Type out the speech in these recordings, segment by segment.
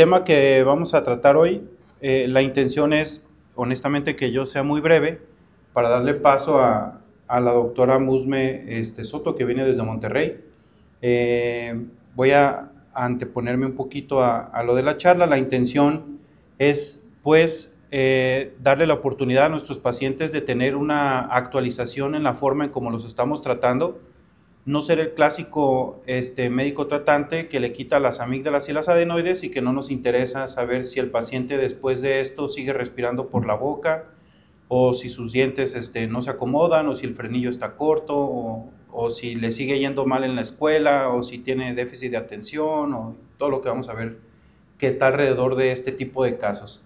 tema que vamos a tratar hoy, la intención es, honestamente, que yo sea muy breve para darle paso a la doctora Musme Soto, que viene desde Monterrey. Voy a anteponerme un poquito a lo de la charla. La intención es, pues, darle la oportunidad a nuestros pacientes de tener una actualización en la forma en cómo los estamos tratando. No ser el clásico médico tratante que le quita las amígdalas y las adenoides y que no nos interesa saber si el paciente después de esto sigue respirando por la boca, o si sus dientes no se acomodan, o si el frenillo está corto, o si le sigue yendo mal en la escuela, o si tiene déficit de atención, o todo lo que vamos a ver que está alrededor de este tipo de casos.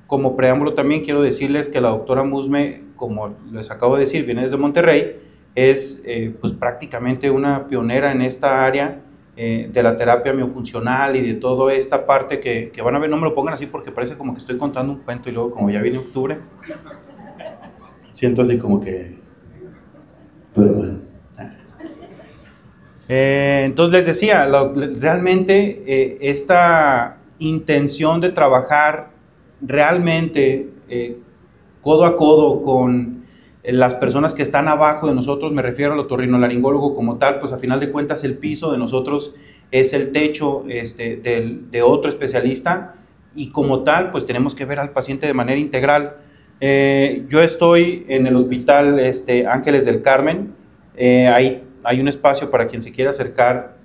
Como preámbulo también quiero decirles que la doctora Musme, como les acabo de decir, viene desde Monterrey. Es pues prácticamente una pionera en esta área de la terapia miofuncional y de toda esta parte que van a ver. No me lo pongan así porque parece como que estoy contando un cuento y luego como ya viene octubre, siento así como que... Pero bueno. Entonces les decía, realmente esta intención de trabajar realmente codo a codo con las personas que están abajo de nosotros, me refiero al otorrinolaringólogo como tal, pues a final de cuentas el piso de nosotros es el techo de otro especialista, y como tal pues tenemos que ver al paciente de manera integral. Yo estoy en el Hospital Ángeles del Carmen. Hay un espacio para quien se quiera acercar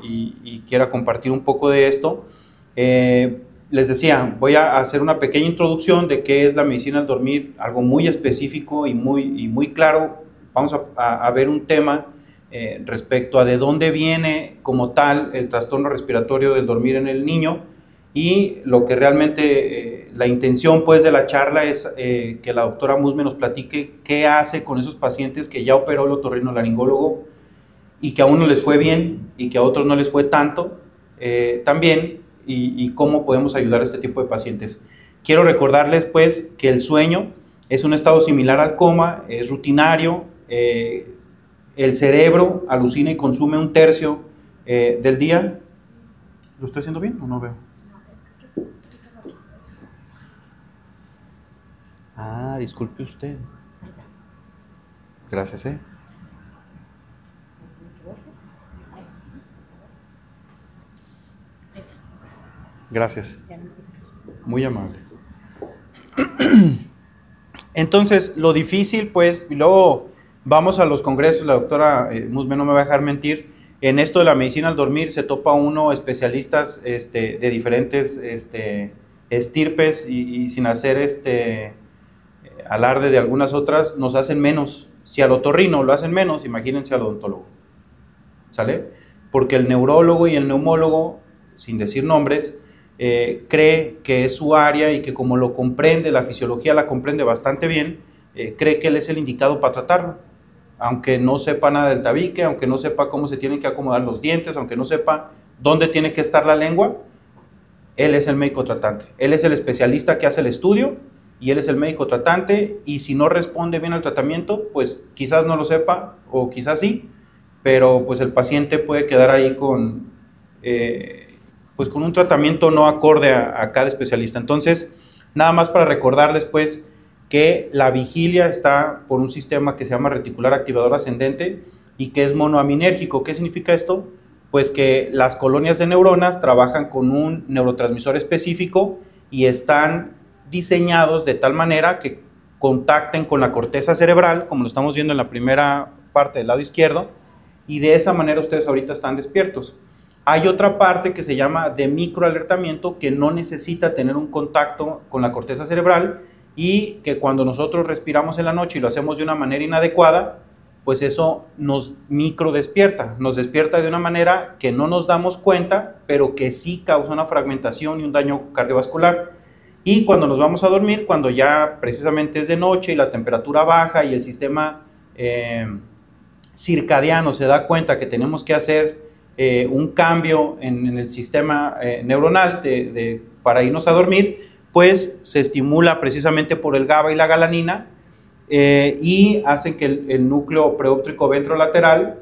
y quiera compartir un poco de esto. Les decía, voy a hacer una pequeña introducción de qué es la medicina al dormir, algo muy específico y muy claro. Vamos a ver un tema respecto a de dónde viene como tal el trastorno respiratorio del dormir en el niño, y lo que realmente la intención pues de la charla es que la doctora Musme nos platique qué hace con esos pacientes que ya operó el otorrinolaringólogo y que a unos les fue bien y que a otros no les fue tanto también. Y cómo podemos ayudar a este tipo de pacientes. Quiero recordarles pues que el sueño es un estado similar al coma, es rutinario, el cerebro alucina y consume 1/3 del día. ¿Lo estoy haciendo bien o no veo? Disculpe usted. Gracias, Gracias. Muy amable. Entonces, lo difícil, pues, y luego vamos a los congresos, la doctora Musme no me va a dejar mentir, en esto de la medicina al dormir se topa uno especialistas de diferentes estirpes y sin hacer alarde de algunas otras, nos hacen menos. Si al otorrino lo hacen menos, imagínense al odontólogo, ¿sale? Porque el neurólogo y el neumólogo, sin decir nombres, cree que es su área y que como lo comprende, la fisiología la comprende bastante bien, cree que él es el indicado para tratarlo, aunque no sepa nada del tabique, aunque no sepa cómo se tienen que acomodar los dientes, aunque no sepa dónde tiene que estar la lengua. Él es el médico tratante, él es el especialista que hace el estudio y él es el médico tratante, y si no responde bien al tratamiento, pues quizás no lo sepa o quizás sí, pero pues el paciente puede quedar ahí con un tratamiento no acorde a cada especialista. Entonces, nada más para recordarles pues que la vigilia está por un sistema que se llama reticular activador ascendente y que es monoaminérgico. ¿Qué significa esto? Pues que las colonias de neuronas trabajan con un neurotransmisor específico y están diseñados de tal manera que contacten con la corteza cerebral, como lo estamos viendo en la primera parte del lado izquierdo, y de esa manera ustedes ahorita están despiertos. Hay otra parte que se llama de microalertamiento, que no necesita tener un contacto con la corteza cerebral, y que cuando nosotros respiramos en la noche y lo hacemos de una manera inadecuada, pues eso nos microdespierta, nos despierta de una manera que no nos damos cuenta, pero que sí causa una fragmentación y un daño cardiovascular. Y cuando nos vamos a dormir, cuando ya precisamente es de noche y la temperatura baja y el sistema circadiano se da cuenta que tenemos que hacer un cambio en el sistema neuronal para irnos a dormir, pues se estimula precisamente por el GABA y la galanina, y hacen que el núcleo preóptico ventrolateral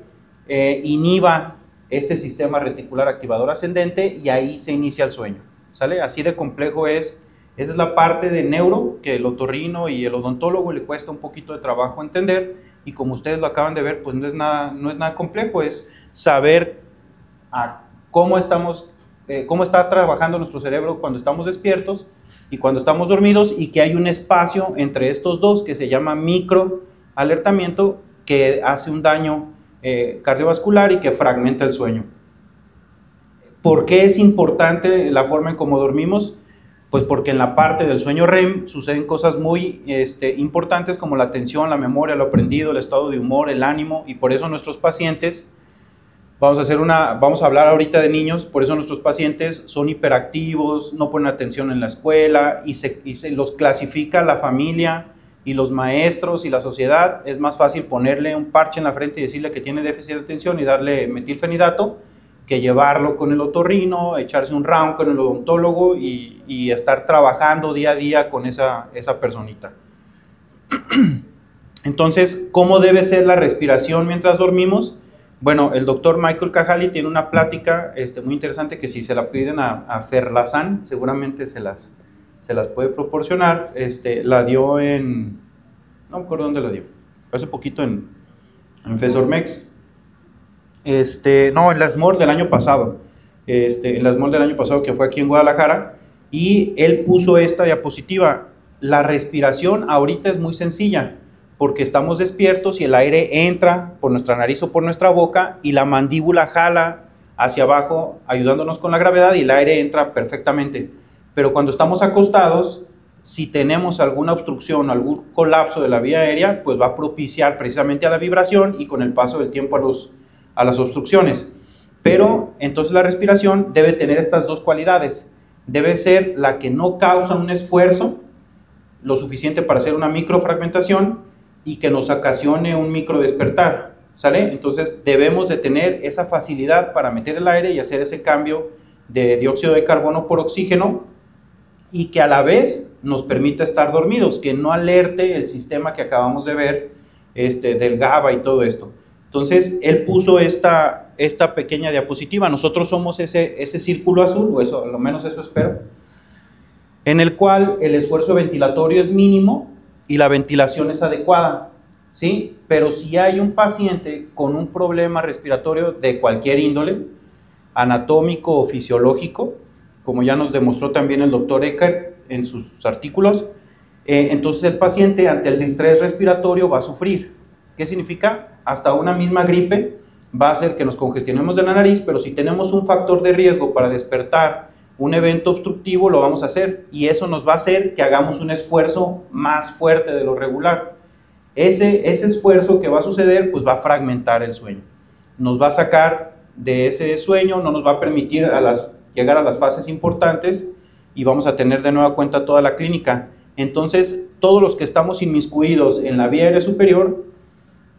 inhiba este sistema reticular activador ascendente y ahí se inicia el sueño, ¿sale? Así de complejo es. Esa es la parte de neuro que el otorrino y el odontólogo le cuesta un poquito de trabajo entender, y como ustedes lo acaban de ver, pues no es nada complejo, es saber cómo está trabajando nuestro cerebro cuando estamos despiertos y cuando estamos dormidos, y que hay un espacio entre estos dos que se llama microalertamiento, que hace un daño cardiovascular y que fragmenta el sueño. ¿Por qué es importante la forma en cómo dormimos? Pues porque en la parte del sueño REM suceden cosas muy importantes, como la atención, la memoria, lo aprendido, el estado de humor, el ánimo, y por eso nuestros pacientes, vamos a hablar ahorita de niños, por eso nuestros pacientes son hiperactivos, no ponen atención en la escuela, y se los clasifica la familia y los maestros y la sociedad. Es más fácil ponerle un parche en la frente y decirle que tiene déficit de atención y darle metilfenidato, que llevarlo con el otorrino, echarse un round con el odontólogo y estar trabajando día a día con esa personita. Entonces, ¿cómo debe ser la respiración mientras dormimos? Bueno, el doctor Michael Kahaly tiene una plática muy interesante, que si se la piden a Ferlazán, seguramente se las puede proporcionar. La dio no me acuerdo dónde la dio, hace poquito en FESORMEX. No, en la SMOR del año pasado, en la SMOR del año pasado, que fue aquí en Guadalajara, y él puso esta diapositiva. La respiración ahorita es muy sencilla, porque estamos despiertos y el aire entra por nuestra nariz o por nuestra boca, y la mandíbula jala hacia abajo, ayudándonos con la gravedad, y el aire entra perfectamente. Pero cuando estamos acostados, si tenemos alguna obstrucción, algún colapso de la vía aérea, pues va a propiciar precisamente a la vibración, y con el paso del tiempo a las obstrucciones. Pero entonces la respiración debe tener estas dos cualidades. Debe ser la que no causa un esfuerzo lo suficiente para hacer una microfragmentación y que nos ocasione un microdespertar, ¿sale? Entonces debemos de tener esa facilidad para meter el aire y hacer ese cambio de dióxido de carbono por oxígeno, y que a la vez nos permita estar dormidos, que no alerte el sistema que acabamos de ver, del GABA y todo esto. Entonces, él puso esta pequeña diapositiva. Nosotros somos ese círculo azul, o eso, al menos eso espero, en el cual el esfuerzo ventilatorio es mínimo y la ventilación es adecuada, ¿sí? Pero si hay un paciente con un problema respiratorio de cualquier índole, anatómico o fisiológico, como ya nos demostró también el doctor Eckert en sus artículos, entonces el paciente ante el distrés respiratorio va a sufrir. ¿Qué significa? Hasta una misma gripe va a hacer que nos congestionemos de la nariz, pero si tenemos un factor de riesgo para despertar un evento obstructivo, lo vamos a hacer, y eso nos va a hacer que hagamos un esfuerzo más fuerte de lo regular. Ese esfuerzo que va a suceder, pues va a fragmentar el sueño. Nos va a sacar de ese sueño, no nos va a permitir llegar a las fases importantes, y vamos a tener de nueva cuenta toda la clínica. Entonces, todos los que estamos inmiscuidos en la vía aérea superior,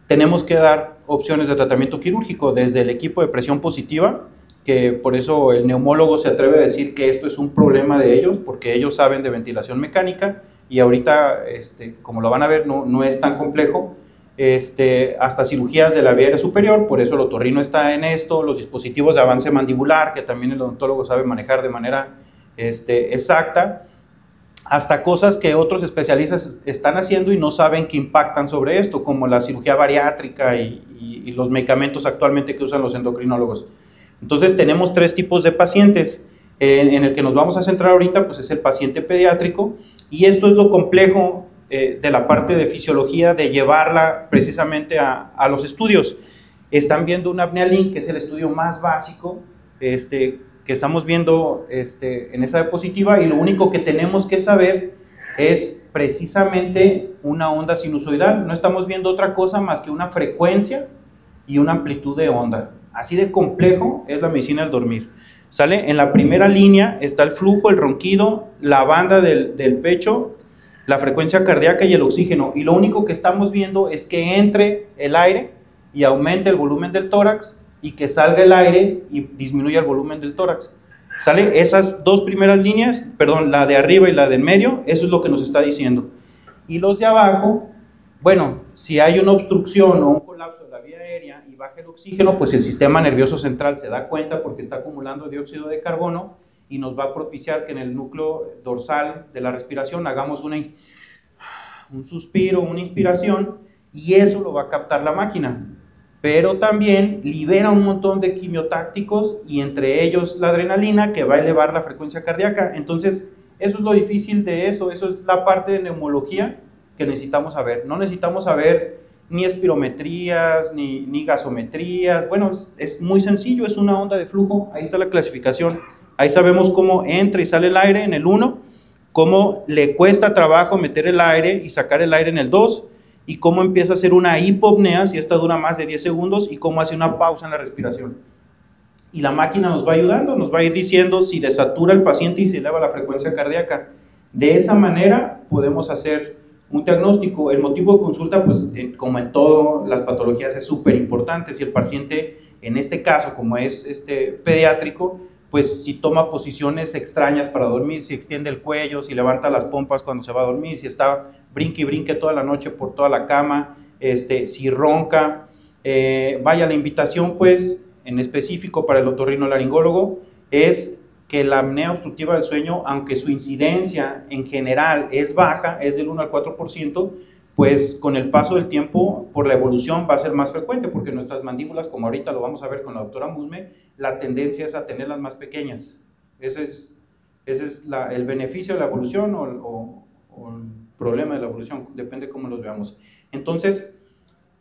tenemos que dar opciones de tratamiento quirúrgico, desde el equipo de presión positiva, que por eso el neumólogo se atreve a decir que esto es un problema de ellos, porque ellos saben de ventilación mecánica, y ahorita, como lo van a ver, no es tan complejo, hasta cirugías de la vía aérea superior, por eso el otorrino está en esto, los dispositivos de avance mandibular, que también el odontólogo sabe manejar de manera exacta, hasta cosas que otros especialistas están haciendo y no saben que impactan sobre esto, como la cirugía bariátrica y los medicamentos actualmente que usan los endocrinólogos. Entonces tenemos tres tipos de pacientes. En el que nos vamos a centrar ahorita, pues es el paciente pediátrico, y esto es lo complejo de la parte de fisiología, de llevarla precisamente a los estudios. Están viendo un apnea link, que es el estudio más básico, que estamos viendo en esa diapositiva, y lo único que tenemos que saber es precisamente una onda sinusoidal. No estamos viendo otra cosa más que una frecuencia y una amplitud de onda. Así de complejo es la medicina del dormir, ¿sale? En la primera línea está el flujo, el ronquido, la banda del pecho, la frecuencia cardíaca y el oxígeno, y lo único que estamos viendo es que entre el aire y aumente el volumen del tórax, y que salga el aire y disminuya el volumen del tórax, ¿sale? Esas dos primeras líneas, perdón, la de arriba y la del medio, eso es lo que nos está diciendo. Y los de abajo, bueno, si hay una obstrucción o un colapso de la vía aérea y baja el oxígeno, pues el sistema nervioso central se da cuenta porque está acumulando dióxido de carbono y nos va a propiciar que en el núcleo dorsal de la respiración hagamos un suspiro, una inspiración, y eso lo va a captar la máquina. Pero también libera un montón de quimiotácticos y entre ellos la adrenalina que va a elevar la frecuencia cardíaca. Entonces, eso es lo difícil de eso es la parte de neumología que necesitamos saber. No necesitamos saber ni espirometrías, ni gasometrías. Bueno, es muy sencillo, es una onda de flujo. Ahí está la clasificación. Ahí sabemos cómo entra y sale el aire en el 1, cómo le cuesta trabajo meter el aire y sacar el aire en el 2, y cómo empieza a hacer una hipopnea si esta dura más de 10 segundos, y cómo hace una pausa en la respiración. Y la máquina nos va ayudando, nos va a ir diciendo si desatura el paciente y se eleva la frecuencia cardíaca. De esa manera podemos hacer un diagnóstico. El motivo de consulta, pues como en todas las patologías, es súper importante. Si el paciente, en este caso, como es pediátrico, pues si toma posiciones extrañas para dormir, si extiende el cuello, si levanta las pompas cuando se va a dormir, si está brinque y brinque toda la noche por toda la cama, si ronca. Vaya, la invitación, pues, en específico para el otorrinolaringólogo, es que la apnea obstructiva del sueño, aunque su incidencia en general es baja, es del 1 al 4%, pues con el paso del tiempo, por la evolución, va a ser más frecuente, porque nuestras mandíbulas, como ahorita lo vamos a ver con la doctora Musme, la tendencia es a tenerlas más pequeñas. Ese es el beneficio de la evolución o el problema de la evolución, depende cómo los veamos. Entonces,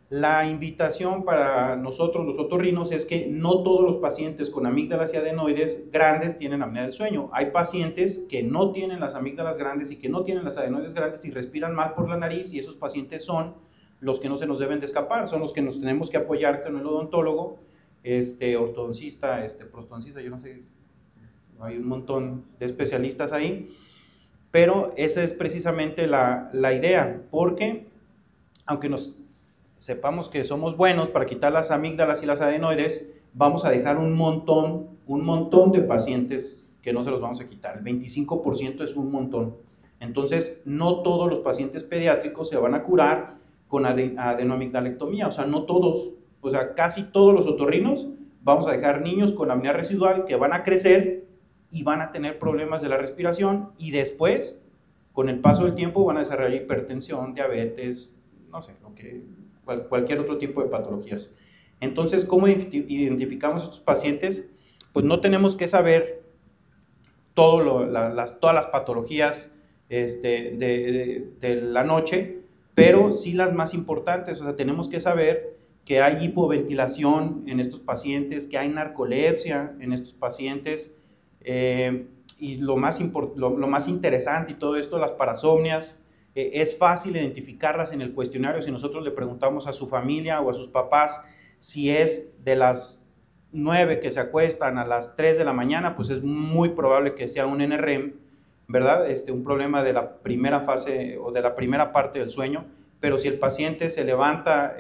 la invitación para nosotros los otorrinos es que no todos los pacientes con amígdalas y adenoides grandes tienen apnea del sueño. Hay pacientes que no tienen las amígdalas grandes y que no tienen las adenoides grandes y respiran mal por la nariz, y esos pacientes son los que no se nos deben de escapar, son los que nos tenemos que apoyar con el odontólogo, ortodoncista, prostodoncista, yo no sé, hay un montón de especialistas ahí, pero esa es precisamente la idea, porque aunque nos sepamos que somos buenos para quitar las amígdalas y las adenoides, vamos a dejar un montón de pacientes que no se los vamos a quitar. El 25% es un montón. Entonces, no todos los pacientes pediátricos se van a curar con adenoamigdalectomía, o sea, no todos, o sea, casi todos los otorrinos vamos a dejar niños con apnea residual que van a crecer y van a tener problemas de la respiración, y después, con el paso del tiempo, van a desarrollar hipertensión, diabetes, no sé, cualquier otro tipo de patologías. Entonces, ¿cómo identificamos a estos pacientes? Pues no tenemos que saber todas las patologías de la noche, pero sí las más importantes. O sea, tenemos que saber que hay hipoventilación en estos pacientes, que hay narcolepsia en estos pacientes, y lo más interesante y todo esto, las parasomnias. Es fácil identificarlas en el cuestionario. Si nosotros le preguntamos a su familia o a sus papás si es de las 9 que se acuestan a las 3 de la mañana, pues es muy probable que sea un NREM, ¿verdad? Un problema de la primera fase o de la primera parte del sueño. Pero si el paciente se levanta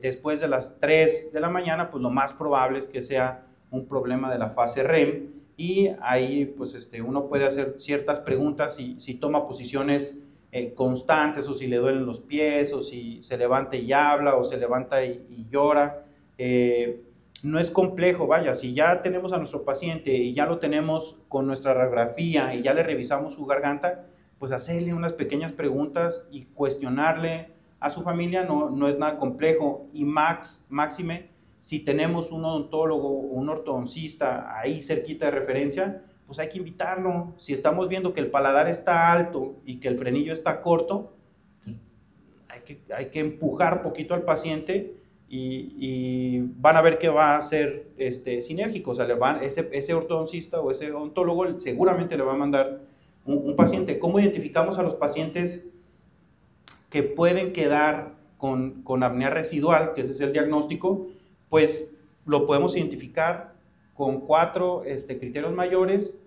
después de las 3 de la mañana, pues lo más probable es que sea un problema de la fase REM, y ahí pues uno puede hacer ciertas preguntas si toma posiciones constantes, o si le duelen los pies, o si se levanta y habla, o se levanta y llora. No es complejo, vaya, si ya tenemos a nuestro paciente y ya lo tenemos con nuestra radiografía y ya le revisamos su garganta, pues hacerle unas pequeñas preguntas y cuestionarle a su familia no es nada complejo. Y máxime, si tenemos un odontólogo o un ortodoncista ahí cerquita de referencia, pues hay que invitarlo. Si estamos viendo que el paladar está alto y que el frenillo está corto, pues hay que empujar poquito al paciente, y van a ver que va a ser sinérgico. O sea, ese ortodoncista o ese odontólogo seguramente le va a mandar un paciente. ¿Cómo identificamos a los pacientes que pueden quedar con apnea residual, que ese es el diagnóstico? Pues lo podemos identificar con 4 criterios mayores,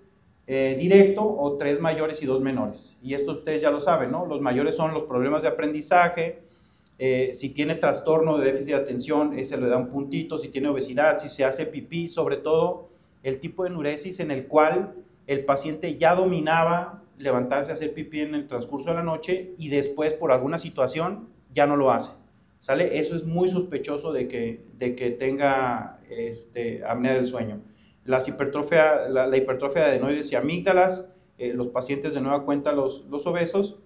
directo, o 3 mayores y 2 menores. Y esto ustedes ya lo saben, ¿no? Los mayores son los problemas de aprendizaje. Si tiene trastorno de déficit de atención, ese le da un puntito. Si tiene obesidad, si se hace pipí, sobre todo el tipo de enuresis en el cual el paciente ya dominaba levantarse a hacer pipí en el transcurso de la noche y después por alguna situación ya no lo hace. ¿sale? Eso es muy sospechoso de que tenga apnea del sueño. La hipertrofia de adenoides y amígdalas, los pacientes de nueva cuenta, los obesos,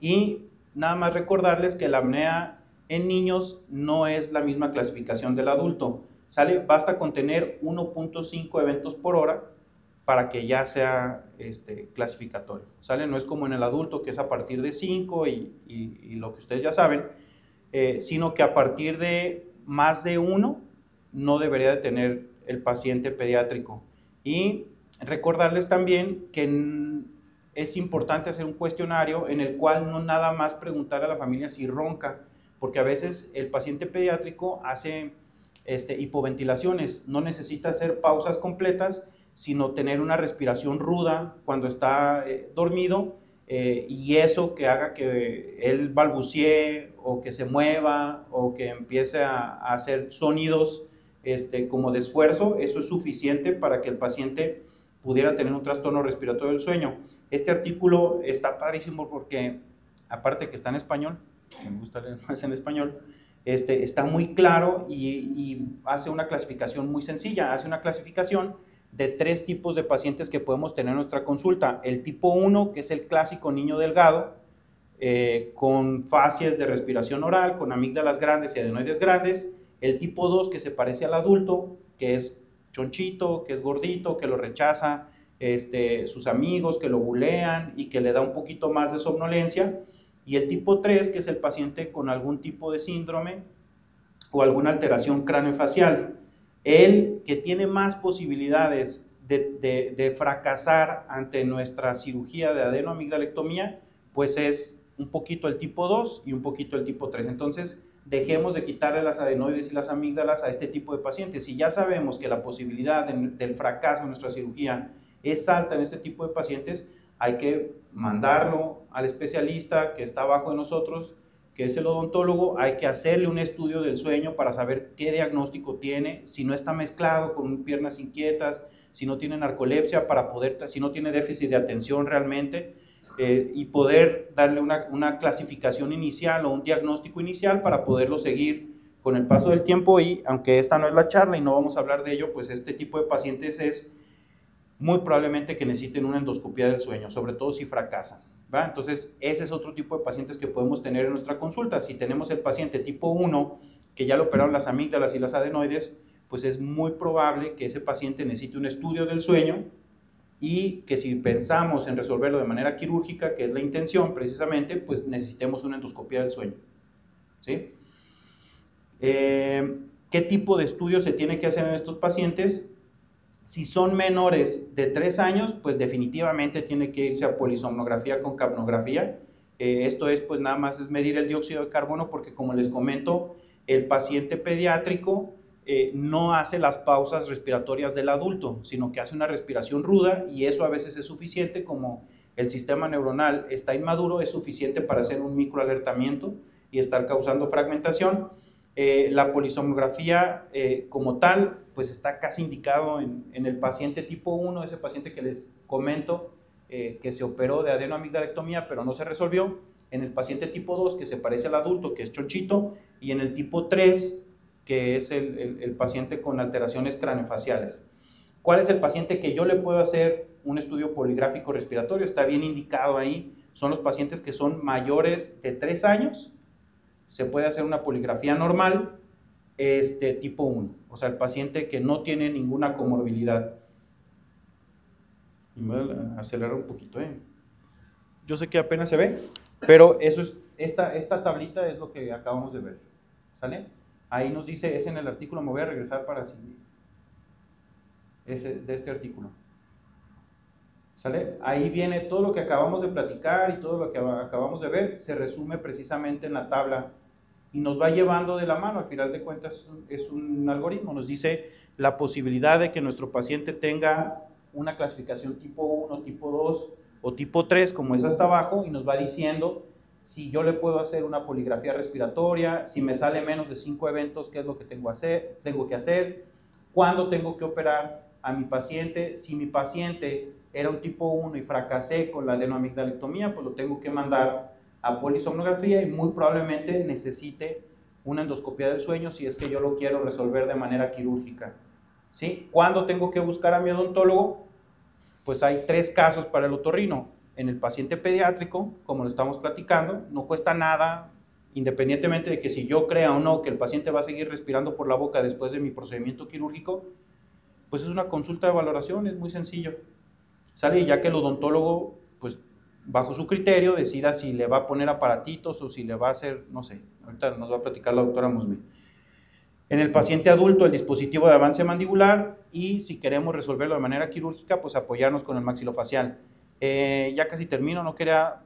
y nada más recordarles que la apnea en niños no es la misma clasificación del adulto, ¿sale? Basta con tener 1.5 eventos por hora para que ya sea clasificatorio, ¿sale? No es como en el adulto, que es a partir de 5 y lo que ustedes ya saben, sino que a partir de más de 1 no debería de tener el paciente pediátrico. Y recordarles también que es importante hacer un cuestionario en el cual no nada más preguntar a la familia si ronca, porque a veces el paciente pediátrico hace hipoventilaciones, no necesita hacer pausas completas, sino tener una respiración ruda cuando está dormido, y eso que haga que él balbucee o que se mueva o que empiece a hacer sonidos como de esfuerzo. Eso es suficiente para que el paciente pudiera tener un trastorno respiratorio del sueño. Este artículo está padrísimo porque, aparte que está en español, me gusta leer más en español, está muy claro y hace una clasificación muy sencilla. Hace una clasificación de 3 tipos de pacientes que podemos tener en nuestra consulta. El tipo 1, que es el clásico niño delgado, con facies de respiración oral, con amígdalas grandes y adenoides grandes. El tipo 2, que se parece al adulto, que es chonchito, que es gordito, que lo rechaza sus amigos, que lo bulean y que le da un poquito más de somnolencia. Y el tipo 3, que es el paciente con algún tipo de síndrome o alguna alteración craneofacial. El que tiene más posibilidades de fracasar ante nuestra cirugía de adenoamigdalectomía, pues es un poquito el tipo 2 y un poquito el tipo 3. Entonces, dejemos de quitarle las adenoides y las amígdalas a este tipo de pacientes. Si ya sabemos que la posibilidad del fracaso de nuestra cirugía es alta en este tipo de pacientes, hay que mandarlo al especialista que está abajo de nosotros, que es el odontólogo. Hay que hacerle un estudio del sueño para saber qué diagnóstico tiene, si no está mezclado con piernas inquietas, si no tiene narcolepsia, si no tiene déficit de atención realmente, y poder darle una clasificación inicial o un diagnóstico inicial para poderlo seguir con el paso del tiempo. Y aunque esta no es la charla y no vamos a hablar de ello, pues este tipo de pacientes es muy probablemente que necesiten una endoscopia del sueño, sobre todo si fracasan, ¿va? Entonces, ese es otro tipo de pacientes que podemos tener en nuestra consulta. Si tenemos el paciente tipo 1, que ya le operaron las amígdalas y las adenoides, pues es muy probable que ese paciente necesite un estudio del sueño, y que si pensamos en resolverlo de manera quirúrgica, que es la intención precisamente, pues necesitemos una endoscopia del sueño, ¿sí? ¿Qué tipo de estudio se tiene que hacer en estos pacientes? Si son menores de 3 años, pues definitivamente tiene que irse a polisomnografía con capnografía. Esto es, pues nada más es medir el dióxido de carbono, porque como les comento, el paciente pediátrico no hace las pausas respiratorias del adulto, sino que hace una respiración ruda, y eso a veces es suficiente. Como el sistema neuronal está inmaduro, es suficiente para hacer un microalertamiento y estar causando fragmentación. La polisomnografía como tal, pues está casi indicado en el paciente tipo 1, ese paciente que les comento, que se operó de adenoamigdalectomía pero no se resolvió, en el paciente tipo 2, que se parece al adulto, que es chonchito, y en el tipo 3, que es el paciente con alteraciones craneofaciales. ¿Cuál es el paciente que yo le puedo hacer un estudio poligráfico respiratorio? Está bien indicado ahí, son los pacientes que son mayores de 3 años, se puede hacer una poligrafía normal, tipo 1, o sea, el paciente que no tiene ninguna comorbilidad. Y me voy a acelerar un poquito, Yo sé que apenas se ve, pero eso es, esta tablita es lo que acabamos de ver, ¿sale? Ahí nos dice, es en el artículo, me voy a regresar para seguir, de este artículo, ¿sale? Ahí viene todo lo que acabamos de platicar y todo lo que acabamos de ver, se resume precisamente en la tabla y nos va llevando de la mano. Al final de cuentas es un algoritmo, nos dice la posibilidad de que nuestro paciente tenga una clasificación tipo 1, tipo 2 o tipo 3, como es hasta abajo, y nos va diciendo si yo le puedo hacer una poligrafía respiratoria, si me sale menos de 5 eventos, qué es lo que tengo que hacer, cuándo tengo que operar a mi paciente. Si mi paciente era un tipo 1 y fracasé con la adenoamigdalectomía, pues lo tengo que mandar a polisomnografía y muy probablemente necesite una endoscopia del sueño si es que yo lo quiero resolver de manera quirúrgica. ¿Sí? ¿Cuándo tengo que buscar a mi odontólogo? Pues hay 3 casos para el otorrino. En el paciente pediátrico, como lo estamos platicando, no cuesta nada, independientemente de que si yo crea o no que el paciente va a seguir respirando por la boca después de mi procedimiento quirúrgico, pues es una consulta de valoración, es muy sencillo. Sale, ya que el odontólogo, pues bajo su criterio, decida si le va a poner aparatitos o si le va a hacer, no sé, ahorita nos va a platicar la doctora Musme. En el paciente adulto, el dispositivo de avance mandibular, y si queremos resolverlo de manera quirúrgica, pues apoyarnos con el maxilofacial. Ya casi termino, no quería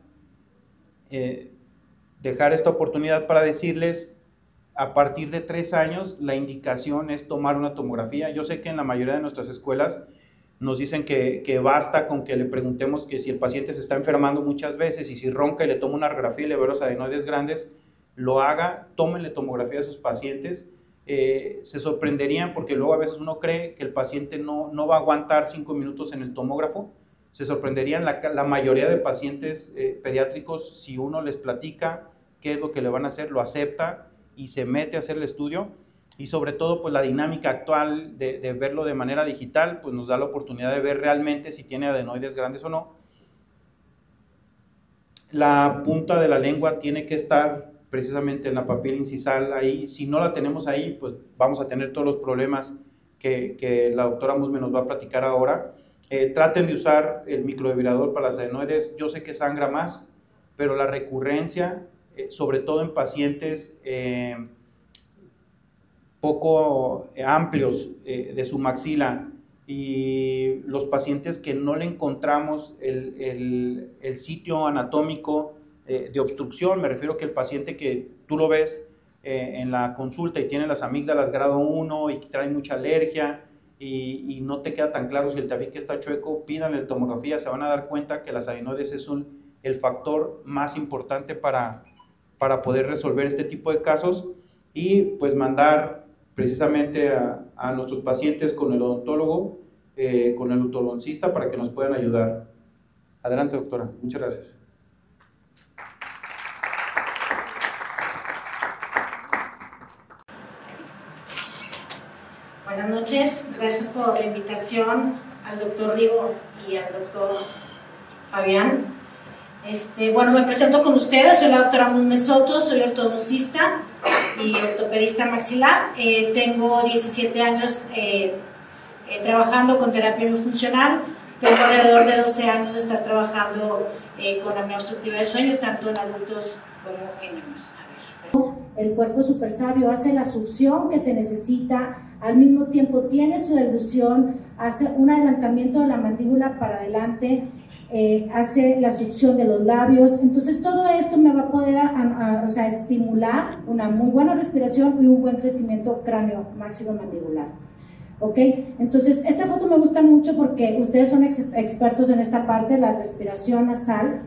dejar esta oportunidad para decirles, a partir de 3 años, la indicación es tomar una tomografía. Yo sé que en la mayoría de nuestras escuelas nos dicen que basta con que le preguntemos que si el paciente se está enfermando muchas veces y si ronca y le toma una radiografía y le ve los adenoides grandes, lo haga, tómenle tomografía a sus pacientes. Se sorprenderían porque luego a veces uno cree que el paciente no va a aguantar 5 minutos en el tomógrafo. Se sorprenderían la mayoría de pacientes pediátricos si uno les platica qué es lo que le van a hacer, lo acepta y se mete a hacer el estudio. Y sobre todo, pues la dinámica actual de verlo de manera digital, pues nos da la oportunidad de ver realmente si tiene adenoides grandes o no. La punta de la lengua tiene que estar precisamente en la papila incisal ahí. Si no la tenemos ahí, pues vamos a tener todos los problemas que la doctora Musme nos va a platicar ahora. Traten de usar el microvibrador para las adenoides. Yo sé que sangra más, pero la recurrencia, sobre todo en pacientes poco amplios de su maxila, y los pacientes que no le encontramos el sitio anatómico de obstrucción, me refiero que el paciente que tú lo ves en la consulta y tiene las amígdalas grado 1 y trae mucha alergia y no te queda tan claro si el tabique está chueco, pídanle tomografía, se van a dar cuenta que las adenoides es el factor más importante para poder resolver este tipo de casos, y pues mandar precisamente a nuestros pacientes con el odontólogo, con el ortodoncista, para que nos puedan ayudar. Adelante, doctora. Muchas gracias. Buenas noches. Gracias por la invitación al doctor Rigo y al doctor Fabián. Bueno, me presento con ustedes. Soy la doctora Musme Soto, soy ortodoncista y ortopedista maxilar. Tengo 17 años trabajando con terapia miofuncional. Tengo alrededor de 12 años de estar trabajando con apnea obstructiva de sueño, tanto en adultos como en niños. El cuerpo súper sabio hace la succión que se necesita, al mismo tiempo tiene su deglución, hace un adelantamiento de la mandíbula para adelante, hace la succión de los labios. Entonces todo esto me va a poder estimular una muy buena respiración y un buen crecimiento cráneo máxilo-mandibular. ¿Ok? Entonces esta foto me gusta mucho porque ustedes son expertos en esta parte, la respiración nasal,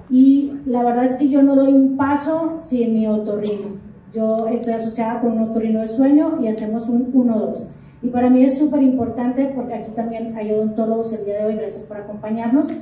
y la verdad es que yo no doy un paso sin mi otorrino. Yo estoy asociada con un otorrino de sueño y hacemos un 1-2. Y para mí es súper importante, porque aquí también hay odontólogos el día de hoy, gracias por acompañarnos,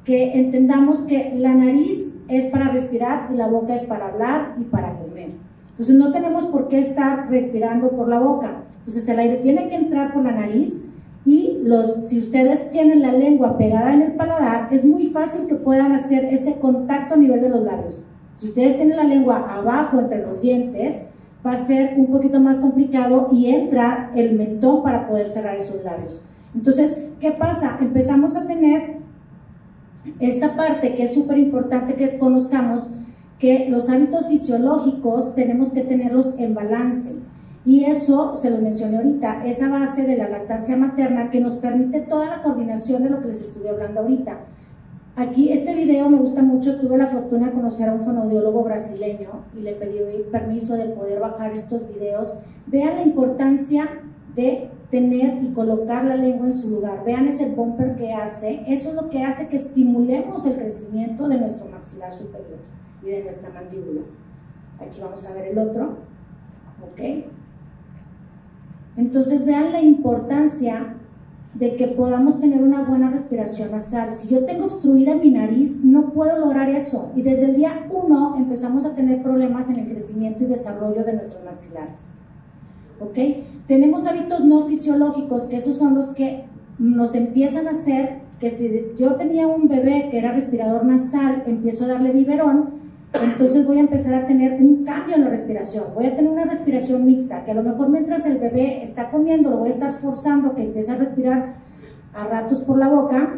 que entendamos que la nariz es para respirar y la boca es para hablar y para comer. Entonces no tenemos por qué estar respirando por la boca. Entonces el aire tiene que entrar por la nariz, y si ustedes tienen la lengua pegada en el paladar, es muy fácil que puedan hacer ese contacto a nivel de los labios. Si ustedes tienen la lengua abajo entre los dientes, va a ser un poquito más complicado y entra el mentón para poder cerrar esos labios. Entonces, ¿qué pasa? Empezamos a tener esta parte que es súper importante que conozcamos, que los hábitos fisiológicos tenemos que tenerlos en balance. Y eso, se lo mencioné ahorita, esa base de la lactancia materna que nos permite toda la coordinación de lo que les estuve hablando ahorita. Aquí este video me gusta mucho, tuve la fortuna de conocer a un fonoaudiólogo brasileño y le pedí permiso de poder bajar estos videos. Vean la importancia de tener y colocar la lengua en su lugar, vean ese bumper que hace, eso es lo que hace que estimulemos el crecimiento de nuestro maxilar superior y de nuestra mandíbula. Aquí vamos a ver el otro, ¿ok? Entonces vean la importancia de que podamos tener una buena respiración nasal. Si yo tengo obstruida mi nariz, no puedo lograr eso. Y desde el día 1 empezamos a tener problemas en el crecimiento y desarrollo de nuestros maxilares. ¿Ok? Tenemos hábitos no fisiológicos, que esos son los que nos empiezan a hacer que si yo tenía un bebé que era respirador nasal, empiezo a darle biberón, entonces voy a empezar a tener un cambio en la respiración. Voy a tener una respiración mixta, que a lo mejor mientras el bebé está comiendo lo voy a estar forzando que empiece a respirar a ratos por la boca.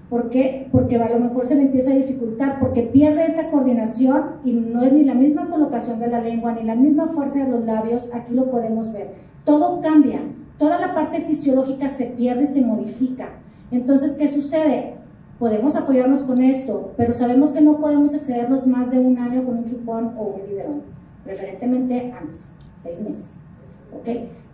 ¿Por qué? Porque a lo mejor se le empieza a dificultar, porque pierde esa coordinación y no es ni la misma colocación de la lengua, ni la misma fuerza de los labios. Aquí lo podemos ver. Todo cambia, toda la parte fisiológica se pierde, se modifica. Entonces, ¿qué sucede? Podemos apoyarnos con esto, pero sabemos que no podemos excedernos más de un año con un chupón o un biberón, preferentemente antes, 6 meses. ¿Ok?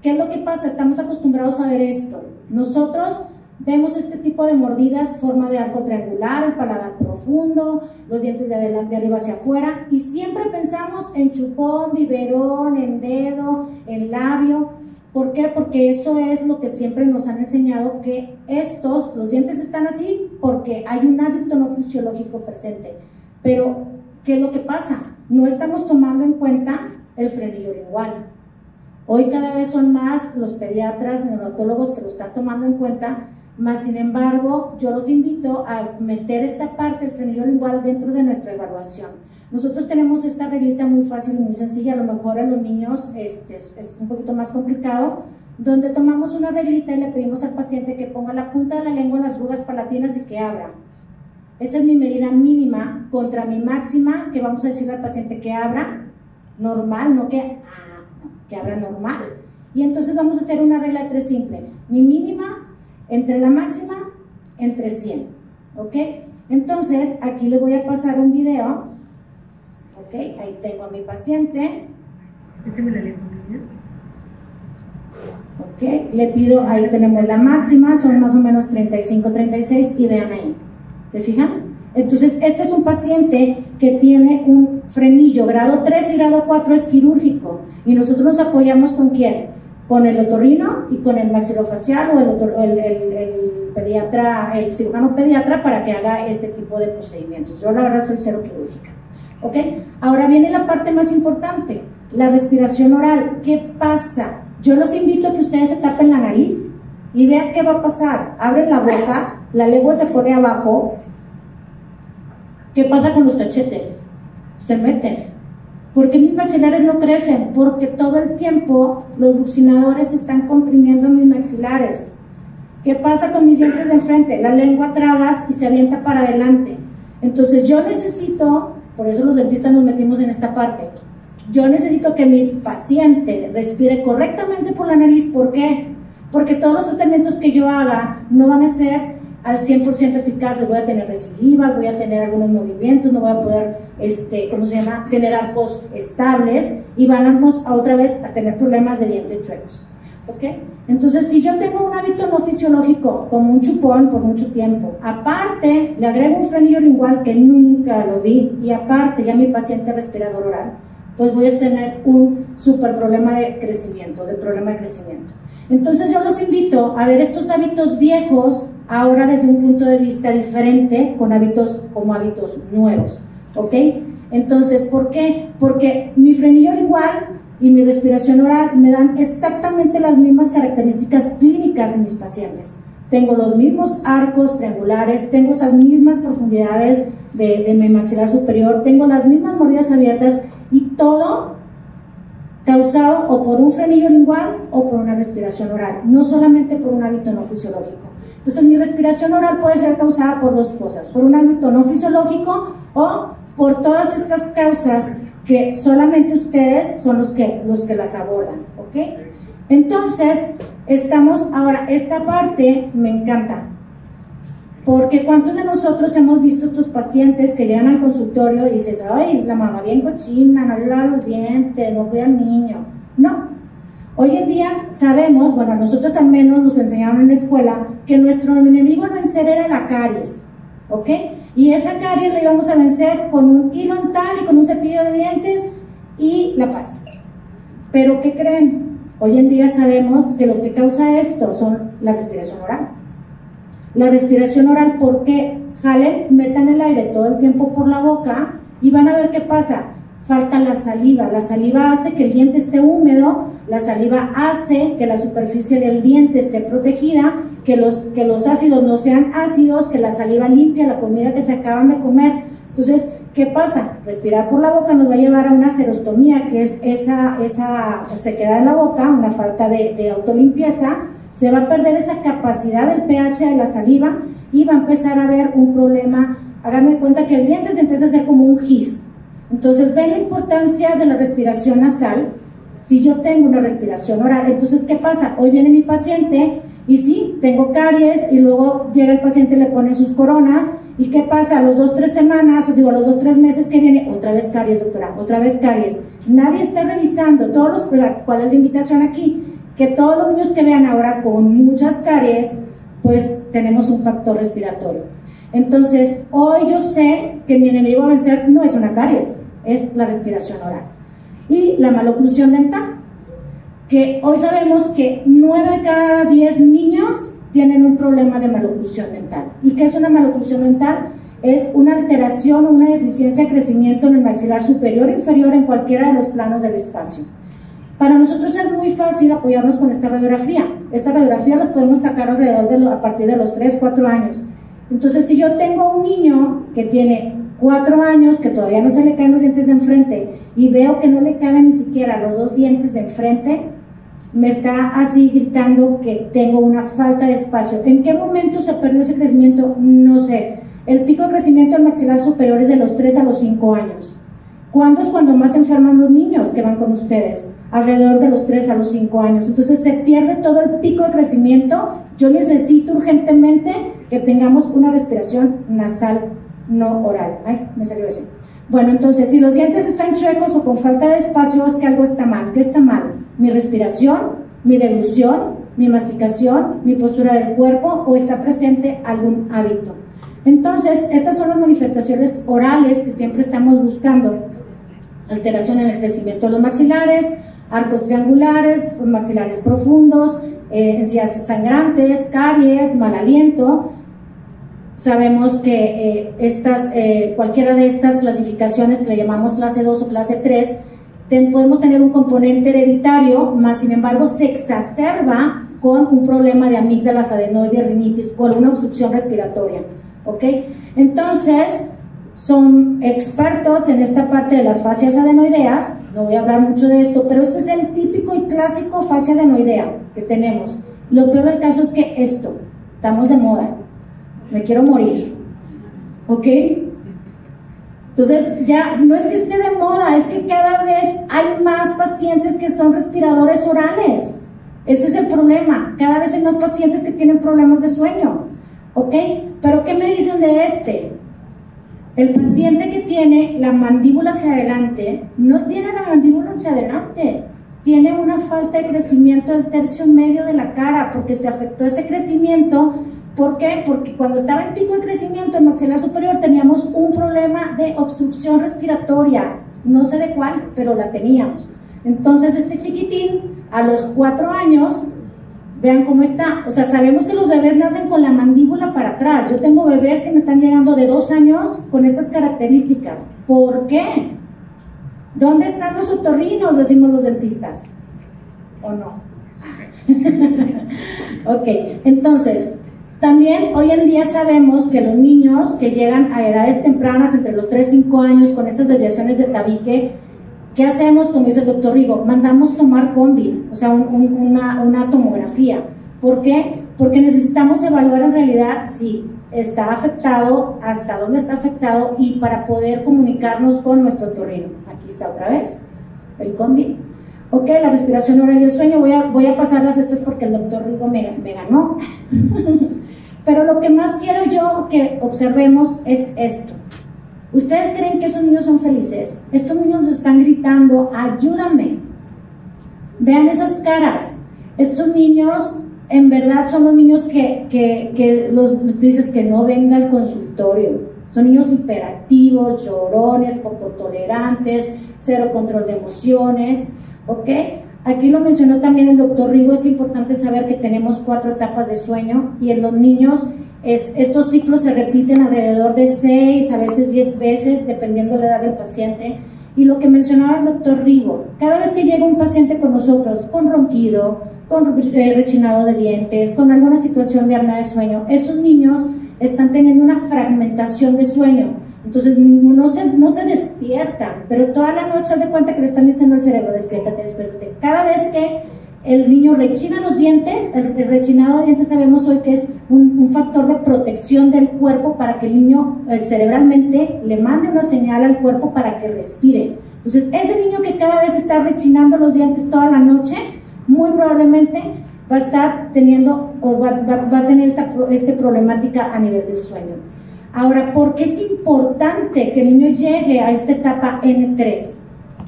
¿Qué es lo que pasa? Estamos acostumbrados a ver esto. Nosotros vemos este tipo de mordidas, forma de arco triangular, el paladar profundo, los dientes de adelante, de arriba hacia afuera, y siempre pensamos en chupón, biberón, en dedo, en labio. ¿Por qué? Porque eso es lo que siempre nos han enseñado, que los dientes están así porque hay un hábito no fisiológico presente. Pero, ¿qué es lo que pasa? No estamos tomando en cuenta el frenillo lingual. Hoy cada vez son más los pediatras, neonatólogos que lo están tomando en cuenta, más sin embargo, yo los invito a meter esta parte del frenillo lingual dentro de nuestra evaluación. Nosotros tenemos esta reglita muy fácil y muy sencilla, a lo mejor a los niños es un poquito más complicado, donde tomamos una reglita y le pedimos al paciente que ponga la punta de la lengua en las arrugas palatinas y que abra. Esa es mi medida mínima contra mi máxima, que vamos a decirle al paciente que abra normal, no que abra normal. Y entonces vamos a hacer una regla de 3 simple, mi mínima entre la máxima entre 100, ¿ok? Entonces aquí le voy a pasar un video. Ok, ahí tengo a mi paciente. Ok, le pido, ahí tenemos la máxima, son más o menos 35, 36 y vean ahí, ¿se fijan? Entonces, este es un paciente que tiene un frenillo grado 3 y grado 4 es quirúrgico y nosotros nos apoyamos ¿con quién? Con el otorrino y con el maxilofacial o el pediatra, el cirujano pediatra para que haga este tipo de procedimientos. Yo la verdad soy cero quirúrgica. ¿Ok? Ahora viene la parte más importante, la respiración oral. ¿Qué pasa? Yo los invito a que ustedes se tapen la nariz y vean qué va a pasar. Abren la boca, la lengua se pone abajo. ¿Qué pasa con los cachetes? Se meten. ¿Por qué mis maxilares no crecen? Porque todo el tiempo los buccinadores están comprimiendo mis maxilares. ¿Qué pasa con mis dientes de enfrente? La lengua tragas y se avienta para adelante. Entonces yo necesito... Por eso los dentistas nos metimos en esta parte. Yo necesito que mi paciente respire correctamente por la nariz. ¿Por qué? Porque todos los tratamientos que yo haga no van a ser al 100% eficaces. Voy a tener recidivas, voy a tener algunos movimientos, no voy a poder, tener arcos estables y vamos a otra vez a tener problemas de dientes chuecos. ¿Ok? Entonces, si yo tengo un hábito no fisiológico, como un chupón por mucho tiempo, aparte le agrego un frenillo lingual que nunca lo vi, y aparte ya mi paciente respirador oral, pues voy a tener un súper problema de crecimiento, Entonces yo los invito a ver estos hábitos viejos ahora desde un punto de vista diferente, con hábitos como hábitos nuevos, ¿ok? Entonces, ¿por qué? Porque mi frenillo lingual y mi respiración oral me dan exactamente las mismas características clínicas en mis pacientes. Tengo los mismos arcos triangulares, tengo esas mismas profundidades de mi maxilar superior, tengo las mismas mordidas abiertas y todo causado o por un frenillo lingual o por una respiración oral, no solamente por un hábito no fisiológico. Entonces mi respiración oral puede ser causada por 2 cosas, por un hábito no fisiológico o por todas estas causas que solamente ustedes son los que las abordan, ¿ok? Entonces, ahora, esta parte me encanta, porque ¿cuántos de nosotros hemos visto estos pacientes que llegan al consultorio y dices, ay, la mamá bien cochina, no le lava los dientes, no cuida al niño? No. Hoy en día sabemos, bueno, a nosotros al menos nos enseñaron en la escuela que nuestro enemigo a vencer era la caries, ¿ok? Y esa caries la íbamos a vencer con un hilo dental y con un cepillo de dientes y la pasta. Pero ¿qué creen? Hoy en día sabemos que lo que causa esto son la respiración oral. La respiración oral, porque jalen, metan el aire todo el tiempo por la boca y van a ver qué pasa. Falta la saliva hace que el diente esté húmedo, la saliva hace que la superficie del diente esté protegida, que los ácidos no sean ácidos, que la saliva limpia la comida que se acaban de comer. Entonces, ¿qué pasa? Respirar por la boca nos va a llevar a una serostomía, que es esa sequedad en la boca, una falta de autolimpieza. Se va a perder esa capacidad del pH de la saliva y va a empezar a haber un problema. Hagan de cuenta que el diente se empieza a hacer como un gis. Entonces, ven la importancia de la respiración nasal. Si yo tengo una respiración oral, entonces, ¿qué pasa? Hoy viene mi paciente y sí, tengo caries, y luego llega el paciente y le pone sus coronas, y ¿qué pasa? A los 2-3 semanas, a los 2-3 meses que viene, otra vez caries, doctora, otra vez caries. Nadie está revisando, ¿cuál es la invitación aquí? Que todos los niños que vean ahora con muchas caries, pues tenemos un factor respiratorio. Entonces, hoy yo sé que mi enemigo a vencer no es una caries, es la respiración oral. Y la maloclusión dental, que hoy sabemos que 9 de cada 10 niños tienen un problema de maloclusión dental. ¿Y qué es una maloclusión dental? Es una alteración o una deficiencia de crecimiento en el maxilar superior o inferior en cualquiera de los planos del espacio. Para nosotros es muy fácil apoyarnos con esta radiografía. Esta radiografía las podemos sacar a partir de los 3-4 años. Entonces, si yo tengo un niño que tiene 4 años, que todavía no se le caen los dientes de enfrente, y veo que no le caben ni siquiera los 2 dientes de enfrente, me está así gritando que tengo una falta de espacio. ¿En qué momento se perdió ese crecimiento? No sé. El pico de crecimiento del maxilar superior es de los 3 a los 5 años. ¿Cuándo es cuando más se enferman los niños que van con ustedes? Alrededor de los 3 a los 5 años. Entonces se pierde todo el pico de crecimiento. Yo necesito urgentemente que tengamos una respiración nasal, no oral. Ay, me salió ese. Bueno, entonces, si los dientes están chuecos o con falta de espacio, es que algo está mal. ¿Qué está mal? Mi respiración, mi deglución, mi masticación, mi postura del cuerpo, o está presente algún hábito. Entonces, estas son las manifestaciones orales que siempre estamos buscando. Alteración en el crecimiento de los maxilares, arcos triangulares, maxilares profundos, encías sangrantes, caries, mal aliento. Sabemos que cualquiera de estas clasificaciones que le llamamos clase 2 o clase 3, podemos tener un componente hereditario, más sin embargo se exacerba con un problema de amígdalas, adenoides, rinitis o alguna obstrucción respiratoria. ¿Ok? Entonces, son expertos en esta parte de las fascias adenoideas. No voy a hablar mucho de esto, pero este es el típico y clásico fascia adenoidea que tenemos. Lo peor del caso es que estamos de moda. Me quiero morir. ¿Ok? Entonces, ya no es que esté de moda, es que cada vez hay más pacientes que son respiradores orales. Ese es el problema. Cada vez hay más pacientes que tienen problemas de sueño. ¿Ok? Pero ¿qué me dicen de este? El paciente que tiene la mandíbula hacia adelante, no tiene la mandíbula hacia adelante, tiene una falta de crecimiento del tercio medio de la cara, porque se afectó ese crecimiento. ¿Por qué? Porque cuando estaba en pico de crecimiento en maxilar superior teníamos un problema de obstrucción respiratoria, no sé de cuál, pero la teníamos. Entonces este chiquitín a los 4 años, vean cómo está, o sea, sabemos que los bebés nacen con la mandíbula para atrás. Yo tengo bebés que me están llegando de 2 años con estas características. ¿Por qué? ¿Dónde están los otorrinos? Decimos los dentistas. ¿O no? Ok, entonces, también hoy en día sabemos que los niños que llegan a edades tempranas, entre los 3-5 años, con estas desviaciones de tabique, ¿qué hacemos? Como dice el doctor Rigo, mandamos tomar combi, o sea, una tomografía. ¿Por qué? Porque necesitamos evaluar en realidad si está afectado, hasta dónde está afectado, y para poder comunicarnos con nuestro otorrino. Aquí está otra vez, el combi. Ok, la respiración oral y el sueño, voy a pasarlas estas porque el doctor Rigo me ganó. Pero lo que más quiero yo que observemos es esto. ¿Ustedes creen que esos niños son felices? Estos niños están gritando, ayúdame. Vean esas caras. Estos niños, en verdad, son los niños que los dices que no venga al consultorio. Son niños hiperactivos, llorones, poco tolerantes, cero control de emociones. ¿Ok? Aquí lo mencionó también el doctor Rigo, es importante saber que tenemos 4 etapas de sueño y en los niños estos ciclos se repiten alrededor de 6, a veces 10 veces, dependiendo de la edad del paciente. Y lo que mencionaba el doctor Rigo, cada vez que llega un paciente con nosotros, con ronquido, con rechinado de dientes, con alguna situación de apnea de sueño, esos niños están teniendo una fragmentación de sueño. Entonces no se despiertan, pero toda la noche haz de cuenta que le están diciendo al cerebro, despiértate, despiértate. Cada vez que el niño rechina los dientes, el rechinado de dientes sabemos hoy que es un factor de protección del cuerpo para que el niño cerebralmente le mande una señal al cuerpo para que respire. Entonces ese niño que cada vez está rechinando los dientes toda la noche, muy probablemente va a estar teniendo o va a tener esta problemática a nivel del sueño. Ahora, ¿por qué es importante que el niño llegue a esta etapa N3?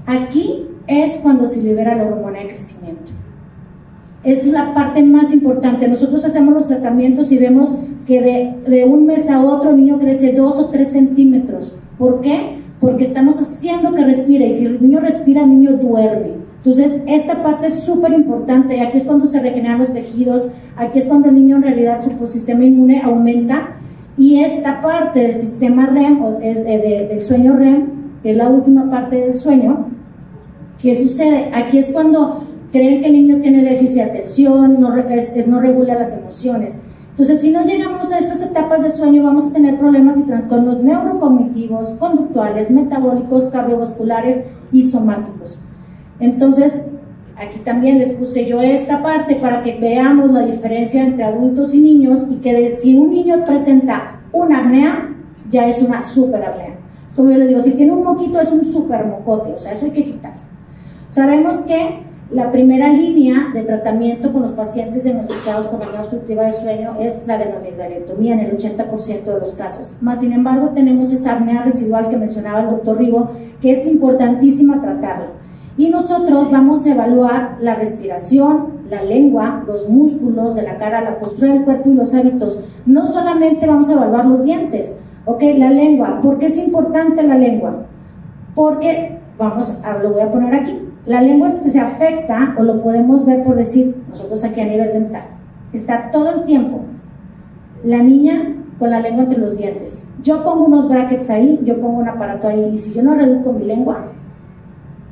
Aquí es cuando se libera la hormona de crecimiento. Esa es la parte más importante. Nosotros hacemos los tratamientos y vemos que de un mes a otro el niño crece 2 o 3 centímetros. ¿Por qué? Porque estamos haciendo que respire, y si el niño respira, el niño duerme. Entonces, esta parte es súper importante. Aquí es cuando se regeneran los tejidos, aquí es cuando el niño en realidad su sistema inmune aumenta. Y esta parte del sistema REM, del sueño REM, que es la última parte del sueño, ¿qué sucede? Aquí es cuando creen que el niño tiene déficit de atención, no regula las emociones. Entonces, si no llegamos a estas etapas de sueño, vamos a tener problemas y trastornos neurocognitivos, conductuales, metabólicos, cardiovasculares y somáticos. Entonces, aquí también les puse yo esta parte para que veamos la diferencia entre adultos y niños, y que si un niño presenta una apnea, ya es una super apnea. Es como yo les digo, si tiene un moquito es un super mocote, o sea, eso hay que quitar. Sabemos que la primera línea de tratamiento con los pacientes diagnosticados con apnea obstructiva de sueño es la adenovirdalectomía en el 80% de los casos. Más sin embargo, tenemos esa apnea residual que mencionaba el doctor Rigo, que es importantísima tratarla. Y nosotros vamos a evaluar la respiración, la lengua, los músculos de la cara, la postura del cuerpo y los hábitos. No solamente vamos a evaluar los dientes, ¿ok? La lengua. ¿Por qué es importante la lengua? Porque, lo voy a poner aquí, la lengua se afecta, o lo podemos ver por decir, nosotros aquí a nivel dental, está todo el tiempo la niña con la lengua entre los dientes. Yo pongo unos brackets ahí, yo pongo un aparato ahí, y si yo no reduzco mi lengua,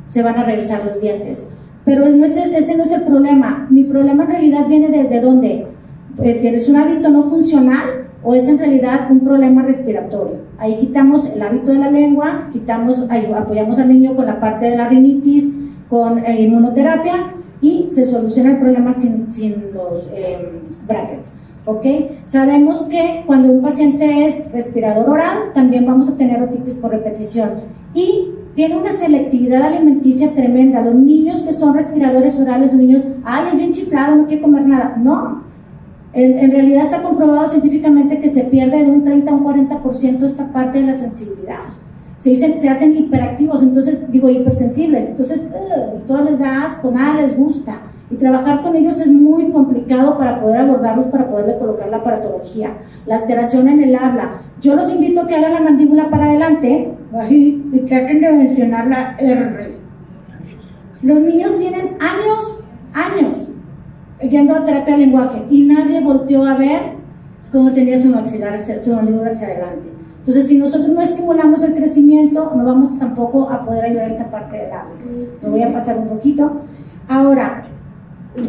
se van a regresar los dientes. Pero ese no es el problema. Mi problema en realidad viene desde donde tienes un hábito no funcional, o es en realidad un problema respiratorio. Ahí quitamos el hábito de la lengua, apoyamos al niño con la parte de la rinitis, con inmunoterapia, y se soluciona el problema sin los brackets. ¿Ok? Sabemos que cuando un paciente es respirador oral, también vamos a tener otitis por repetición, y tiene una selectividad alimenticia tremenda. Los niños que son respiradores orales, los niños, es bien chiflado, no quiere comer nada. No, en realidad está comprobado científicamente que se pierde de un 30 a un 40% esta parte de la sensibilidad. Se hacen hiperactivos, entonces digo hipersensibles, entonces todo les da asco, nada les gusta, y trabajar con ellos es muy complicado para poder abordarlos, para poderle colocar la aparatología, la alteración en el habla. Yo los invito a que hagan la mandíbula para adelante y traten de mencionar la R. Los niños tienen años yendo a terapia de lenguaje, y nadie volteó a ver cómo tenía su maxilar, su mandíbula hacia adelante. Entonces, si nosotros no estimulamos el crecimiento, no vamos tampoco a poder ayudar a esta parte del habla. Me voy a pasar un poquito. Ahora,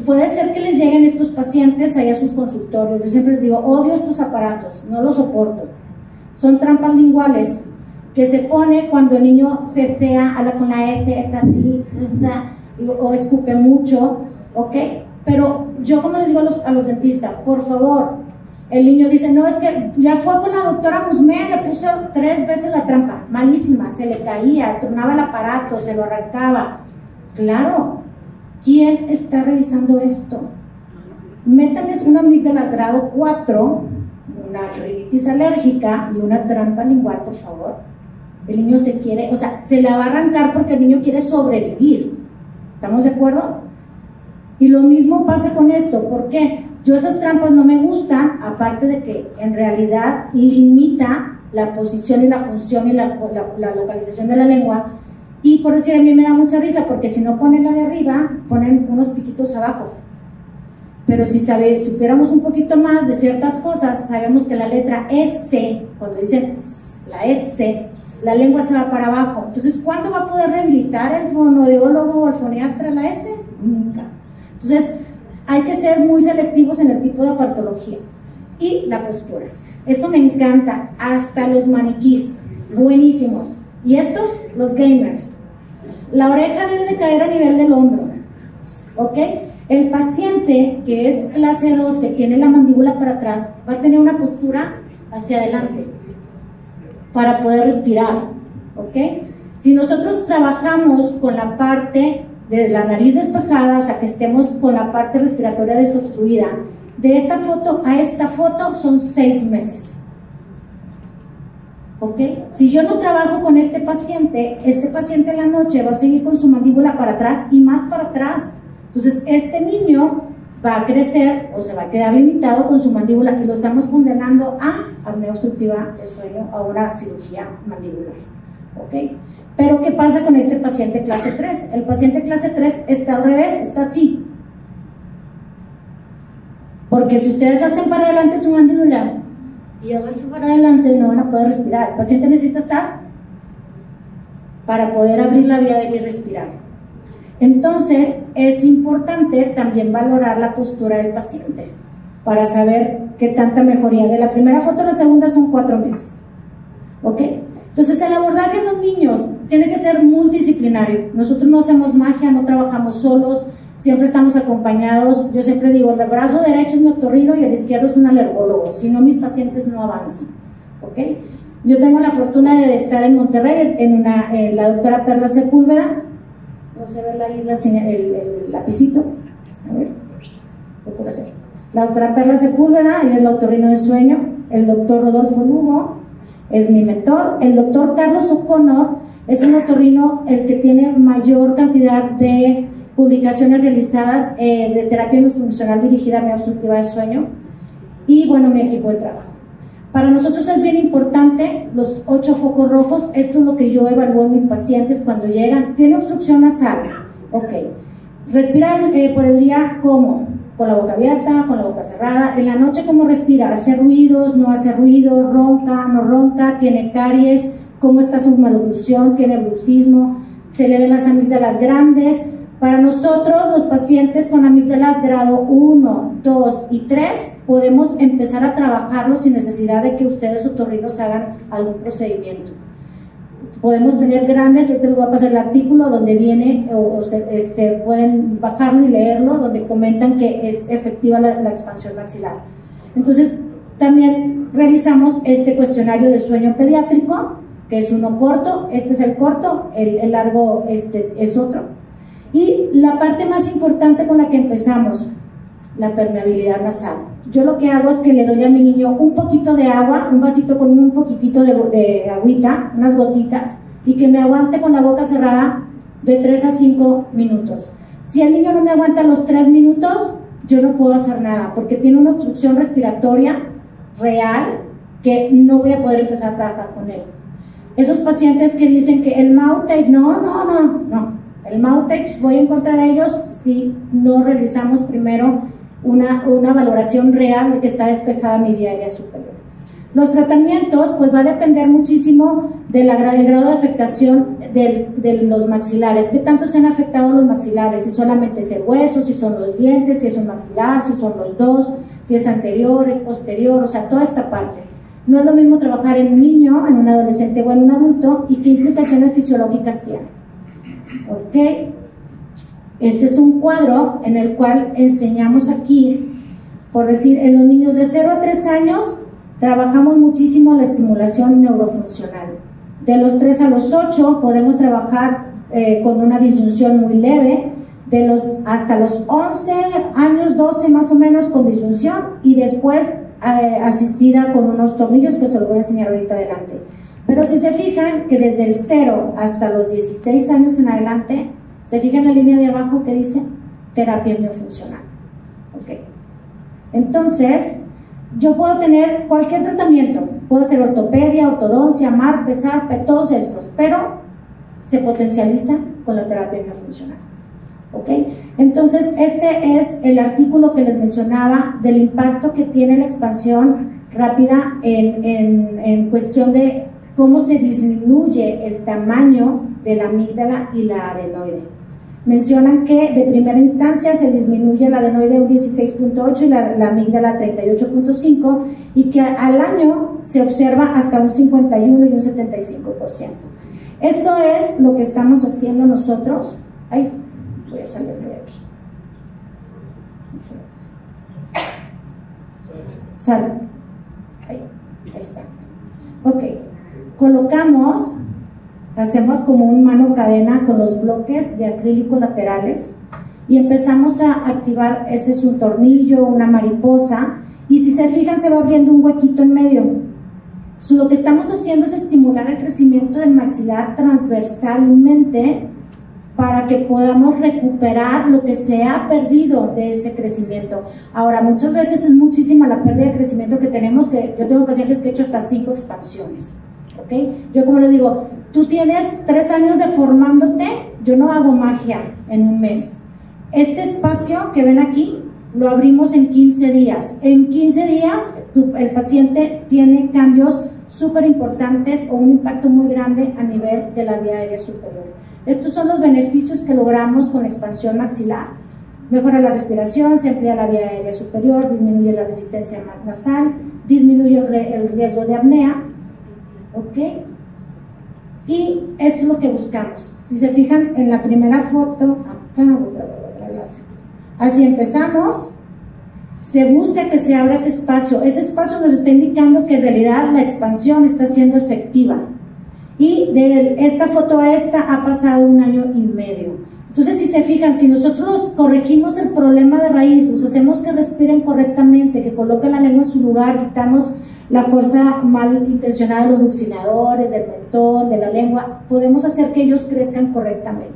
puede ser que les lleguen estos pacientes ahí a sus consultorios. Yo siempre les digo, odio estos aparatos, no los soporto. Son trampas linguales que se pone cuando el niño cecea, habla con la S, está así, o escupe mucho, ¿ok? Pero yo, como les digo a los dentistas, por favor, el niño dice, no, es que ya fue con la doctora Musmé, le puso 3 veces la trampa, malísima, se le caía, tronaba el aparato, se lo arrancaba. Claro, ¿quién está revisando esto? Métanles una amígdala grado 4, una rinitis alérgica y una trampa lingual, por favor. El niño se la va a arrancar porque el niño quiere sobrevivir. ¿Estamos de acuerdo? Y lo mismo pasa con esto. ¿Por qué? Yo esas trampas no me gustan, aparte de que en realidad limita la posición y la función y la localización de la lengua. Y por decir, a mí me da mucha risa, porque si no ponen la de arriba, ponen unos piquitos abajo. Pero si supiéramos un poquito más de ciertas cosas, sabemos que la letra S, cuando dicen la S, la lengua se va para abajo. Entonces, ¿cuándo va a poder rehabilitar el fonoaudiólogo o el foniatra la S? Nunca. Entonces, hay que ser muy selectivos en el tipo de aparatología. Y la postura. Esto me encanta, hasta los maniquís, buenísimos. Y estos, los gamers. La oreja debe de caer a nivel del hombro, ¿ok? El paciente que es clase 2, que tiene la mandíbula para atrás, va a tener una postura hacia adelante para poder respirar, ¿ok? Si nosotros trabajamos con la parte de la nariz despejada, o sea, que estemos con la parte respiratoria desobstruida, de esta foto a esta foto son 6 meses. ¿Ok? Si yo no trabajo con este paciente en la noche va a seguir con su mandíbula para atrás y más para atrás. Entonces, este niño va a crecer o se va a quedar limitado con su mandíbula y lo estamos condenando a apnea obstructiva de sueño, a una cirugía mandibular. ¿Ok? Pero, ¿qué pasa con este paciente clase 3? El paciente clase 3 está al revés, está así. Porque si ustedes hacen para adelante su mandíbula y háganse para adelante, no van a poder respirar. El paciente necesita estar para poder abrir la vía aérea y respirar. Entonces, es importante también valorar la postura del paciente para saber qué tanta mejoría. De la primera foto a la segunda son 4 meses. ¿Ok? Entonces, el abordaje en los niños tiene que ser multidisciplinario. Nosotros no hacemos magia, no trabajamos solos, siempre estamos acompañados. Yo siempre digo, el brazo derecho es mi otorrino y el izquierdo es un alergólogo, si no mis pacientes no avanzan. ¿Ok? Yo tengo la fortuna de estar en Monterrey, en la doctora Perla Sepúlveda. No se ve el lapicito. A ver, ¿qué puedo hacer? La doctora Perla Sepúlveda, ella es la otorrino de sueño. El doctor Rodolfo Lugo es mi mentor. El doctor Carlos O'Connor es un otorrino el que tiene mayor cantidad de publicaciones realizadas de terapia funcional dirigida a apnea obstructiva de sueño. Y bueno, mi equipo de trabajo. Para nosotros es bien importante los 8 focos rojos. Esto es lo que yo evalúo en mis pacientes cuando llegan. Tiene obstrucción nasal, ok. Respiran por el día, ¿cómo? Con la boca abierta, con la boca cerrada. En la noche, ¿cómo respira? ¿Hace ruidos? ¿No hace ruidos? ¿Ronca? ¿No ronca? ¿Tiene caries? ¿Cómo está su maloclusión? ¿Tiene bruxismo? ¿Se le ven las amígdalas grandes? Para nosotros, los pacientes con amígdalas grado 1, 2 y 3, podemos empezar a trabajarlos sin necesidad de que ustedes otorrinos hagan algún procedimiento. Podemos tener grandes, yo te les voy a pasar el artículo donde viene, pueden bajarlo y leerlo, donde comentan que es efectiva la expansión maxilar. Entonces, también realizamos este cuestionario de sueño pediátrico, que es uno corto, este es el corto, el largo es otro. Y la parte más importante con la que empezamos, la permeabilidad nasal. Yo lo que hago es que le doy a mi niño un poquito de agua, un vasito con un poquitito de agüita, unas gotitas, y que me aguante con la boca cerrada de 3 a 5 minutos. Si el niño no me aguanta los 3 minutos, yo no puedo hacer nada, porque tiene una obstrucción respiratoria real que no voy a poder empezar a trabajar con él. Esos pacientes que dicen que el mouth tape, no. El mouth tape, voy en contra de ellos si no realizamos primero una valoración real de que está despejada mi vía aérea superior. Los tratamientos, pues va a depender muchísimo del grado de afectación de los maxilares. ¿Qué tanto se han afectado los maxilares? Si solamente es el hueso, si son los dientes, si es un maxilar, si son los dos, si es anterior, es posterior, o sea, toda esta parte. No es lo mismo trabajar en un niño, en un adolescente o en un adulto, y qué implicaciones fisiológicas tiene. Ok, este es un cuadro en el cual enseñamos aquí, por decir, en los niños de 0 a 3 años trabajamos muchísimo la estimulación neurofuncional. De los 3 a los 8 podemos trabajar con una disyunción muy leve, hasta los 11 años, 12 más o menos con disyunción, y después asistida con unos tornillos que se los voy a enseñar ahorita adelante. Pero si se fijan que desde el 0 hasta los 16 años en adelante, se fijan en la línea de abajo que dice terapia miofuncional. ¿Okay? Entonces, yo puedo tener cualquier tratamiento, puedo hacer ortopedia, ortodoncia, MARPE, SARPE, todos estos, pero se potencializa con la terapia miofuncional. ¿Ok? Entonces, este es el artículo que les mencionaba del impacto que tiene la expansión rápida en cuestión de cómo se disminuye el tamaño de la amígdala y la adenoide. Mencionan que de primera instancia se disminuye la adenoide un 16.8 y la amígdala 38.5 y que al año se observa hasta un 51 y un 75%. Esto es lo que estamos haciendo nosotros. Ay, voy a salir de aquí. Sale. Ahí está. Ok. Colocamos, hacemos como un mano cadena con los bloques de acrílico laterales y empezamos a activar, ese es un tornillo, una mariposa, y si se fijan se va abriendo un huequito en medio. Lo que estamos haciendo es estimular el crecimiento del maxilar transversalmente para que podamos recuperar lo que se ha perdido de ese crecimiento. Ahora, muchas veces es muchísima la pérdida de crecimiento que tenemos, que yo tengo pacientes que he hecho hasta 5 expansiones. ¿Okay? Yo como les digo, tú tienes 3 años deformándote, yo no hago magia en un mes. Este espacio que ven aquí lo abrimos en 15 días. En 15 días el paciente tiene cambios súper importantes o un impacto muy grande a nivel de la vía aérea superior. Estos son los beneficios que logramos con la expansión maxilar. Mejora la respiración, se amplía la vía aérea superior, disminuye la resistencia nasal, disminuye el riesgo de apnea. ¿Ok? Y esto es lo que buscamos. Si se fijan en la primera foto, acá, así empezamos, se busca que se abra ese espacio nos está indicando que en realidad la expansión está siendo efectiva, y de esta foto a esta ha pasado 1 año y medio. Entonces, si se fijan, si nosotros corregimos el problema de raíz, los hacemos que respiren correctamente, que coloquen la lengua en su lugar, quitamos la fuerza mal intencionada de los buccinadores, del mentón, de la lengua, podemos hacer que ellos crezcan correctamente.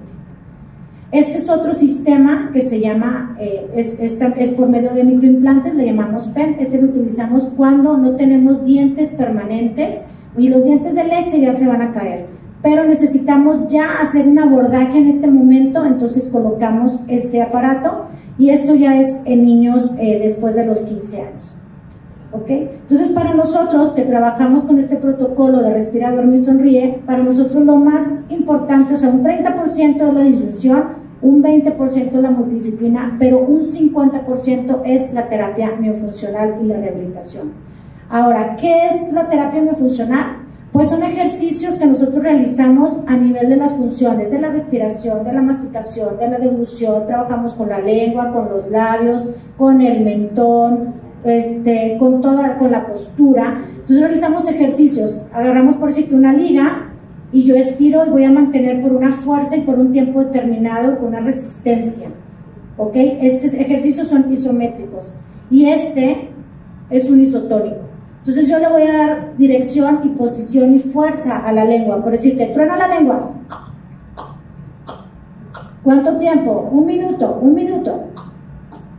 Este es otro sistema que se llama, es por medio de microimplantes, le llamamos PEN. Este lo utilizamos cuando no tenemos dientes permanentes y los dientes de leche ya se van a caer, pero necesitamos ya hacer un abordaje en este momento, entonces colocamos este aparato y esto ya es en niños después de los 15 años. ¿Okay? Entonces, para nosotros que trabajamos con este protocolo de Respira, Duerme y Sonríe, para nosotros lo más importante, o sea, un 30% es la disyunción, un 20% es la multidisciplina, pero un 50% es la terapia miofuncional y la rehabilitación. Ahora, ¿qué es la terapia miofuncional? Pues son ejercicios que nosotros realizamos a nivel de las funciones, de la respiración, de la masticación, de la deglución, trabajamos con la lengua, con los labios, con el mentón, con la postura. Entonces realizamos ejercicios, agarramos por decirte una liga y yo estiro y voy a mantener por una fuerza y por un tiempo determinado con una resistencia. ¿Ok? Estos ejercicios son isométricos y este es un isotónico. Entonces yo le voy a dar dirección y posición y fuerza a la lengua, por decirte, truena la lengua. ¿Cuánto tiempo? 1 minuto, 1 minuto.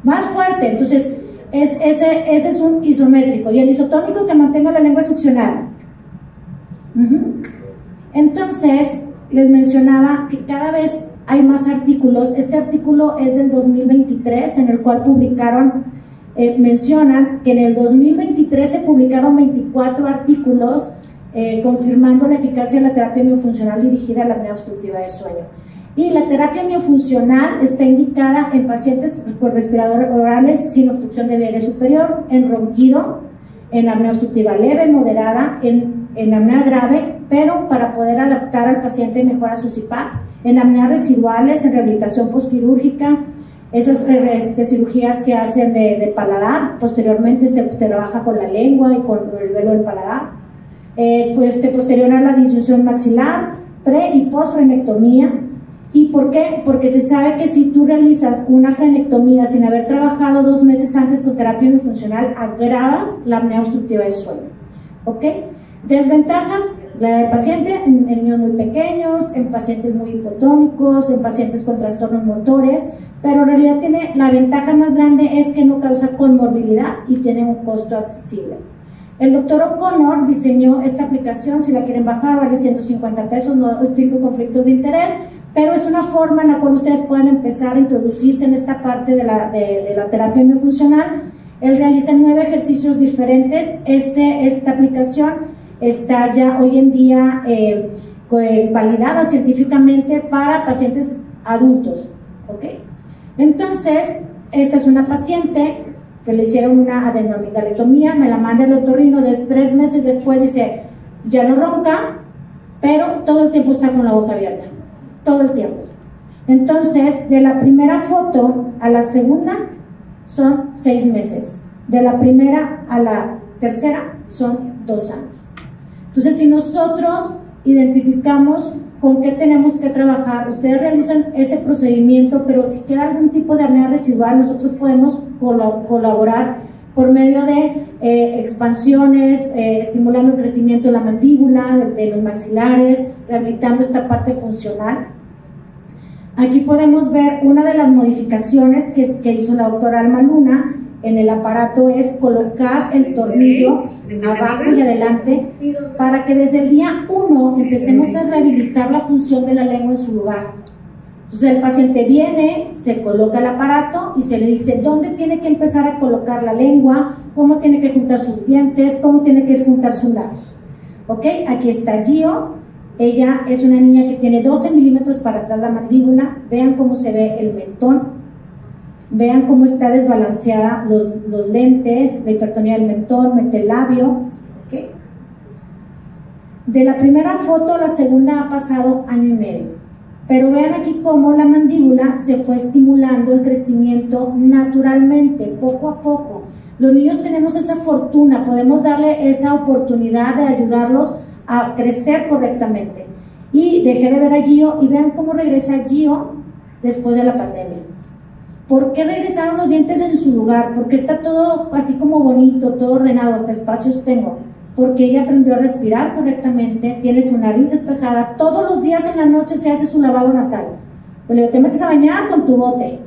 Más fuerte. Entonces ese es un isométrico, y el isotónico que mantenga la lengua succionada. Entonces les mencionaba que cada vez hay más artículos. Este artículo es del 2023, en el cual publicaron, mencionan que en el 2023 se publicaron 24 artículos confirmando la eficacia de la terapia miofuncional dirigida a la apnea obstructiva de sueño. Y la terapia miofuncional está indicada en pacientes con respiradores orales sin obstrucción de vía aérea superior, en ronquido, en apnea obstructiva leve, moderada, en apnea grave, pero para poder adaptar al paciente mejor a su CPAP, en apneas residuales, en rehabilitación postquirúrgica, esas cirugías que hacen de paladar, posteriormente se trabaja con la lengua y con el velo del paladar, posterior a la disyunción maxilar, pre y post frenectomía. ¿Y por qué? Porque se sabe que si tú realizas una frenectomía sin haber trabajado 2 meses antes con terapia miofuncional, agravas la apnea obstructiva de sueño. ¿Ok? Desventajas: la del paciente en niños muy pequeños, en pacientes muy hipotónicos, en pacientes con trastornos motores, pero en realidad la ventaja más grande es que no causa comorbilidad y tiene un costo accesible. El doctor O'Connor diseñó esta aplicación, si la quieren bajar vale 150 pesos, no tengo conflictos de interés, pero es una forma en la cual ustedes pueden empezar a introducirse en esta parte de la terapia miofuncional. Él realiza 9 ejercicios diferentes. Esta aplicación está ya hoy en día validada científicamente para pacientes adultos, ¿ok? Entonces, esta es una paciente que le hicieron una adenoamigdaletomía, me la manda el otorrino, 3 meses después dice, ya no ronca, pero todo el tiempo está con la boca abierta, todo el tiempo. Entonces, de la primera foto a la segunda son 6 meses, de la primera a la tercera son 2 años. Entonces, si nosotros identificamos con qué tenemos que trabajar, ustedes realizan ese procedimiento, pero si queda algún tipo de apnea residual, nosotros podemos colaborar por medio de expansiones, estimulando el crecimiento de la mandíbula, de los maxilares, rehabilitando esta parte funcional. Aquí podemos ver una de las modificaciones que hizo la doctora Alma Luna en el aparato, es colocar el tornillo abajo y adelante para que desde el día 1 empecemos a rehabilitar la función de la lengua en su lugar. Entonces el paciente viene, se coloca el aparato y se le dice dónde tiene que empezar a colocar la lengua, cómo tiene que juntar sus dientes, cómo tiene que juntar sus labios. ¿Ok? Aquí está Gio. Ella es una niña que tiene 12 milímetros para atrás la mandíbula. Vean cómo se ve el mentón. Vean cómo está desbalanceada los lentes, la hipertonía del mentón, metelabio. ¿Okay? De la primera foto a la segunda ha pasado 1 año y medio. Pero vean aquí cómo la mandíbula se fue estimulando el crecimiento naturalmente, poco a poco. Los niños tenemos esa fortuna, podemos darle esa oportunidad de ayudarlos a crecer correctamente. Y dejé de ver a Gio y vean cómo regresa Gio después de la pandemia. ¿Por qué regresaron los dientes en su lugar? Porque está todo así como bonito, todo ordenado, hasta espacios tengo. Porque ella aprendió a respirar correctamente, tiene su nariz despejada, todos los días en la noche se hace su lavado nasal. Le digo, te metes a bañar con tu bote.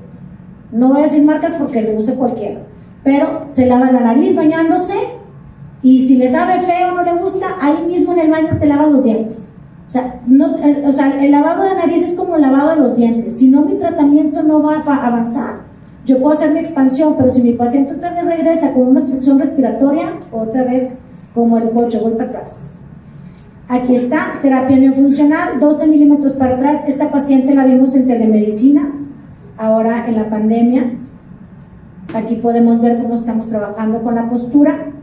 No voy a decir marcas porque le use cualquiera. Pero se lava la nariz bañándose y si le sabe feo o no le gusta, ahí mismo en el baño te lavas los dientes. O sea, el lavado de nariz es como el lavado de los dientes. Si no, mi tratamiento no va a avanzar. Yo puedo hacer mi expansión, pero si mi paciente otra vez regresa con una obstrucción respiratoria, otra vez como el pocho, voy para atrás. Aquí está, terapia miofuncional, 12 milímetros para atrás. Esta paciente la vimos en telemedicina, ahora en la pandemia. Aquí podemos ver cómo estamos trabajando con la postura.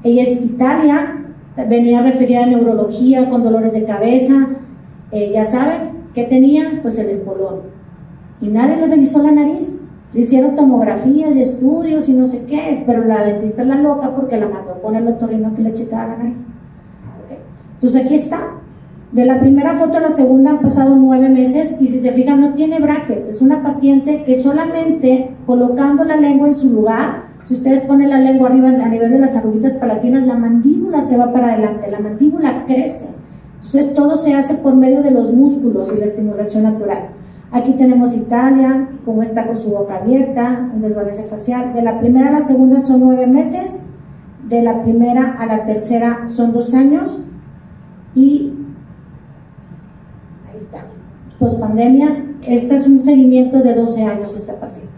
Ella es Italia, venía referida a neurología con dolores de cabeza. Ya saben, ¿qué tenía? Pues el espolón. Y nadie le revisó la nariz. Le hicieron tomografías y estudios y no sé qué, pero la dentista es la loca porque la mandó con el otorrino que le checara la nariz. ¿Okay? Entonces aquí está. De la primera foto a la segunda han pasado 9 meses y si se fijan no tiene brackets. Es una paciente que solamente colocando la lengua en su lugar, si ustedes ponen la lengua arriba a nivel de las arruguitas palatinas, la mandíbula se va para adelante, la mandíbula crece. Entonces todo se hace por medio de los músculos y la estimulación natural. Aquí tenemos Italia, cómo está con su boca abierta, en desbalance facial. De la primera a la segunda son 9 meses, de la primera a la tercera son 2 años y ahí está, pospandemia. Este es un seguimiento de 12 años esta paciente.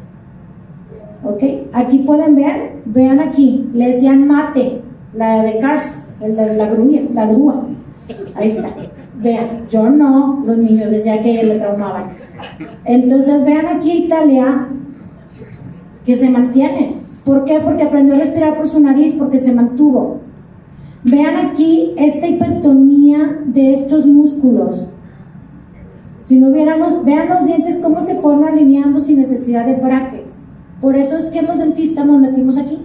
¿Ok? Aquí pueden ver, vean aquí, le decían mate, la de Cars, la grúa. Ahí está. Vean, yo no, los niños decían que le traumaban. Entonces vean aquí Italia que se mantiene. ¿Por qué? Porque aprendió a respirar por su nariz, porque se mantuvo. Vean aquí esta hipertonía de estos músculos. Si no viéramos, vean los dientes cómo se fueron alineando sin necesidad de brackets. Por eso es que los dentistas nos metimos aquí.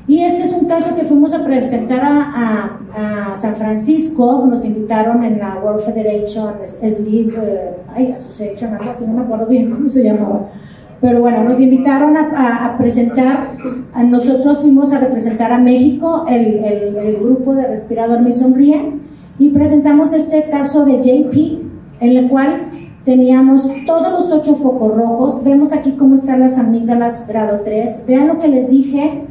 Y este es un caso que fuimos a presentar a San Francisco, nos invitaron en la World Federation, Sleep Association, algo así, no me acuerdo bien cómo se llamaba. Pero bueno, nos invitaron a presentar, nosotros fuimos a representar a México, el grupo de Respirador Me Sonríe, y presentamos este caso de JP, en el cual teníamos todos los 8 focos rojos. Vemos aquí cómo están las amígdalas grado 3. Vean lo que les dije,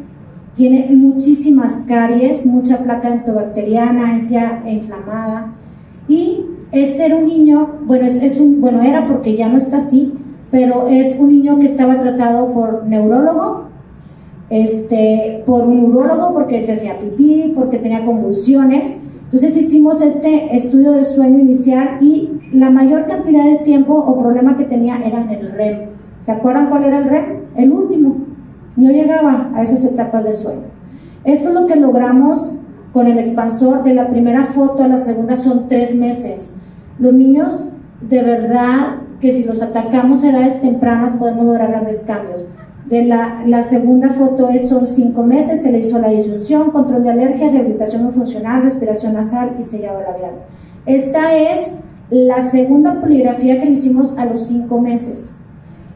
tiene muchísimas caries, mucha placa dentobacteriana, encía inflamada. Y este era un niño, bueno, era porque ya no está así, pero es un niño que estaba tratado por neurólogo, por un urólogo porque se hacía pipí, porque tenía convulsiones. Entonces hicimos este estudio de sueño inicial y la mayor cantidad de tiempo o problema que tenía era en el REM. ¿Se acuerdan cuál era el REM? El último. No llegaba a esas etapas de sueño. Esto es lo que logramos con el expansor. De la primera foto a la segunda son 3 meses. Los niños, de verdad, que si los atacamos a edades tempranas podemos lograr grandes cambios. De la segunda foto son 5 meses, se le hizo la disyunción, control de alergia, rehabilitación no funcional, respiración nasal y sellado labial. Esta es la segunda poligrafía que le hicimos a los 5 meses.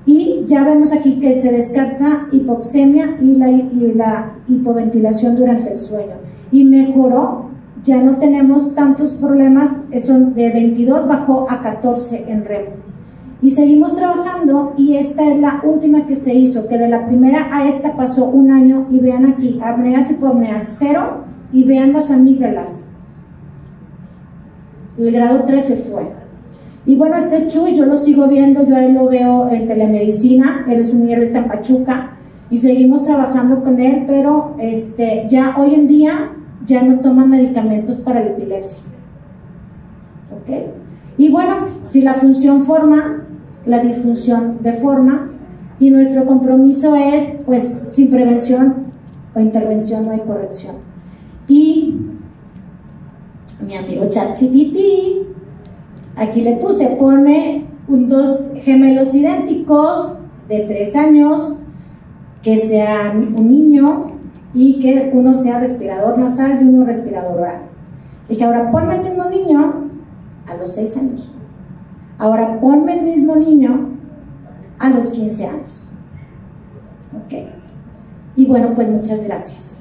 Y ya vemos aquí que se descarta hipoxemia y la hipoventilación durante el sueño. Y mejoró, ya no tenemos tantos problemas, son de 22 bajó a 14 en REM. Y seguimos trabajando y esta es la última que se hizo, que de la primera a esta pasó 1 año y vean aquí, apneas, hipopneas 0 y vean las amígdalas. El grado 3 se fue. Y bueno, este Chuy yo lo sigo viendo, yo a él lo veo en telemedicina, él está en Pachuca y seguimos trabajando con él, pero ya hoy en día ya no toma medicamentos para la epilepsia. ¿Ok? Y bueno, si la función forma, la disfunción deforma, y nuestro compromiso es, pues, sin prevención o intervención no hay corrección. Y mi amigo ChatGPT, aquí le puse, ponme 2 gemelos idénticos de 3 años, que sean un niño y que uno sea respirador nasal y uno respirador oral. Dije, ahora ponme el mismo niño a los 6 años. Ahora ponme el mismo niño a los 15 años. ¿Ok? Y bueno, pues muchas gracias.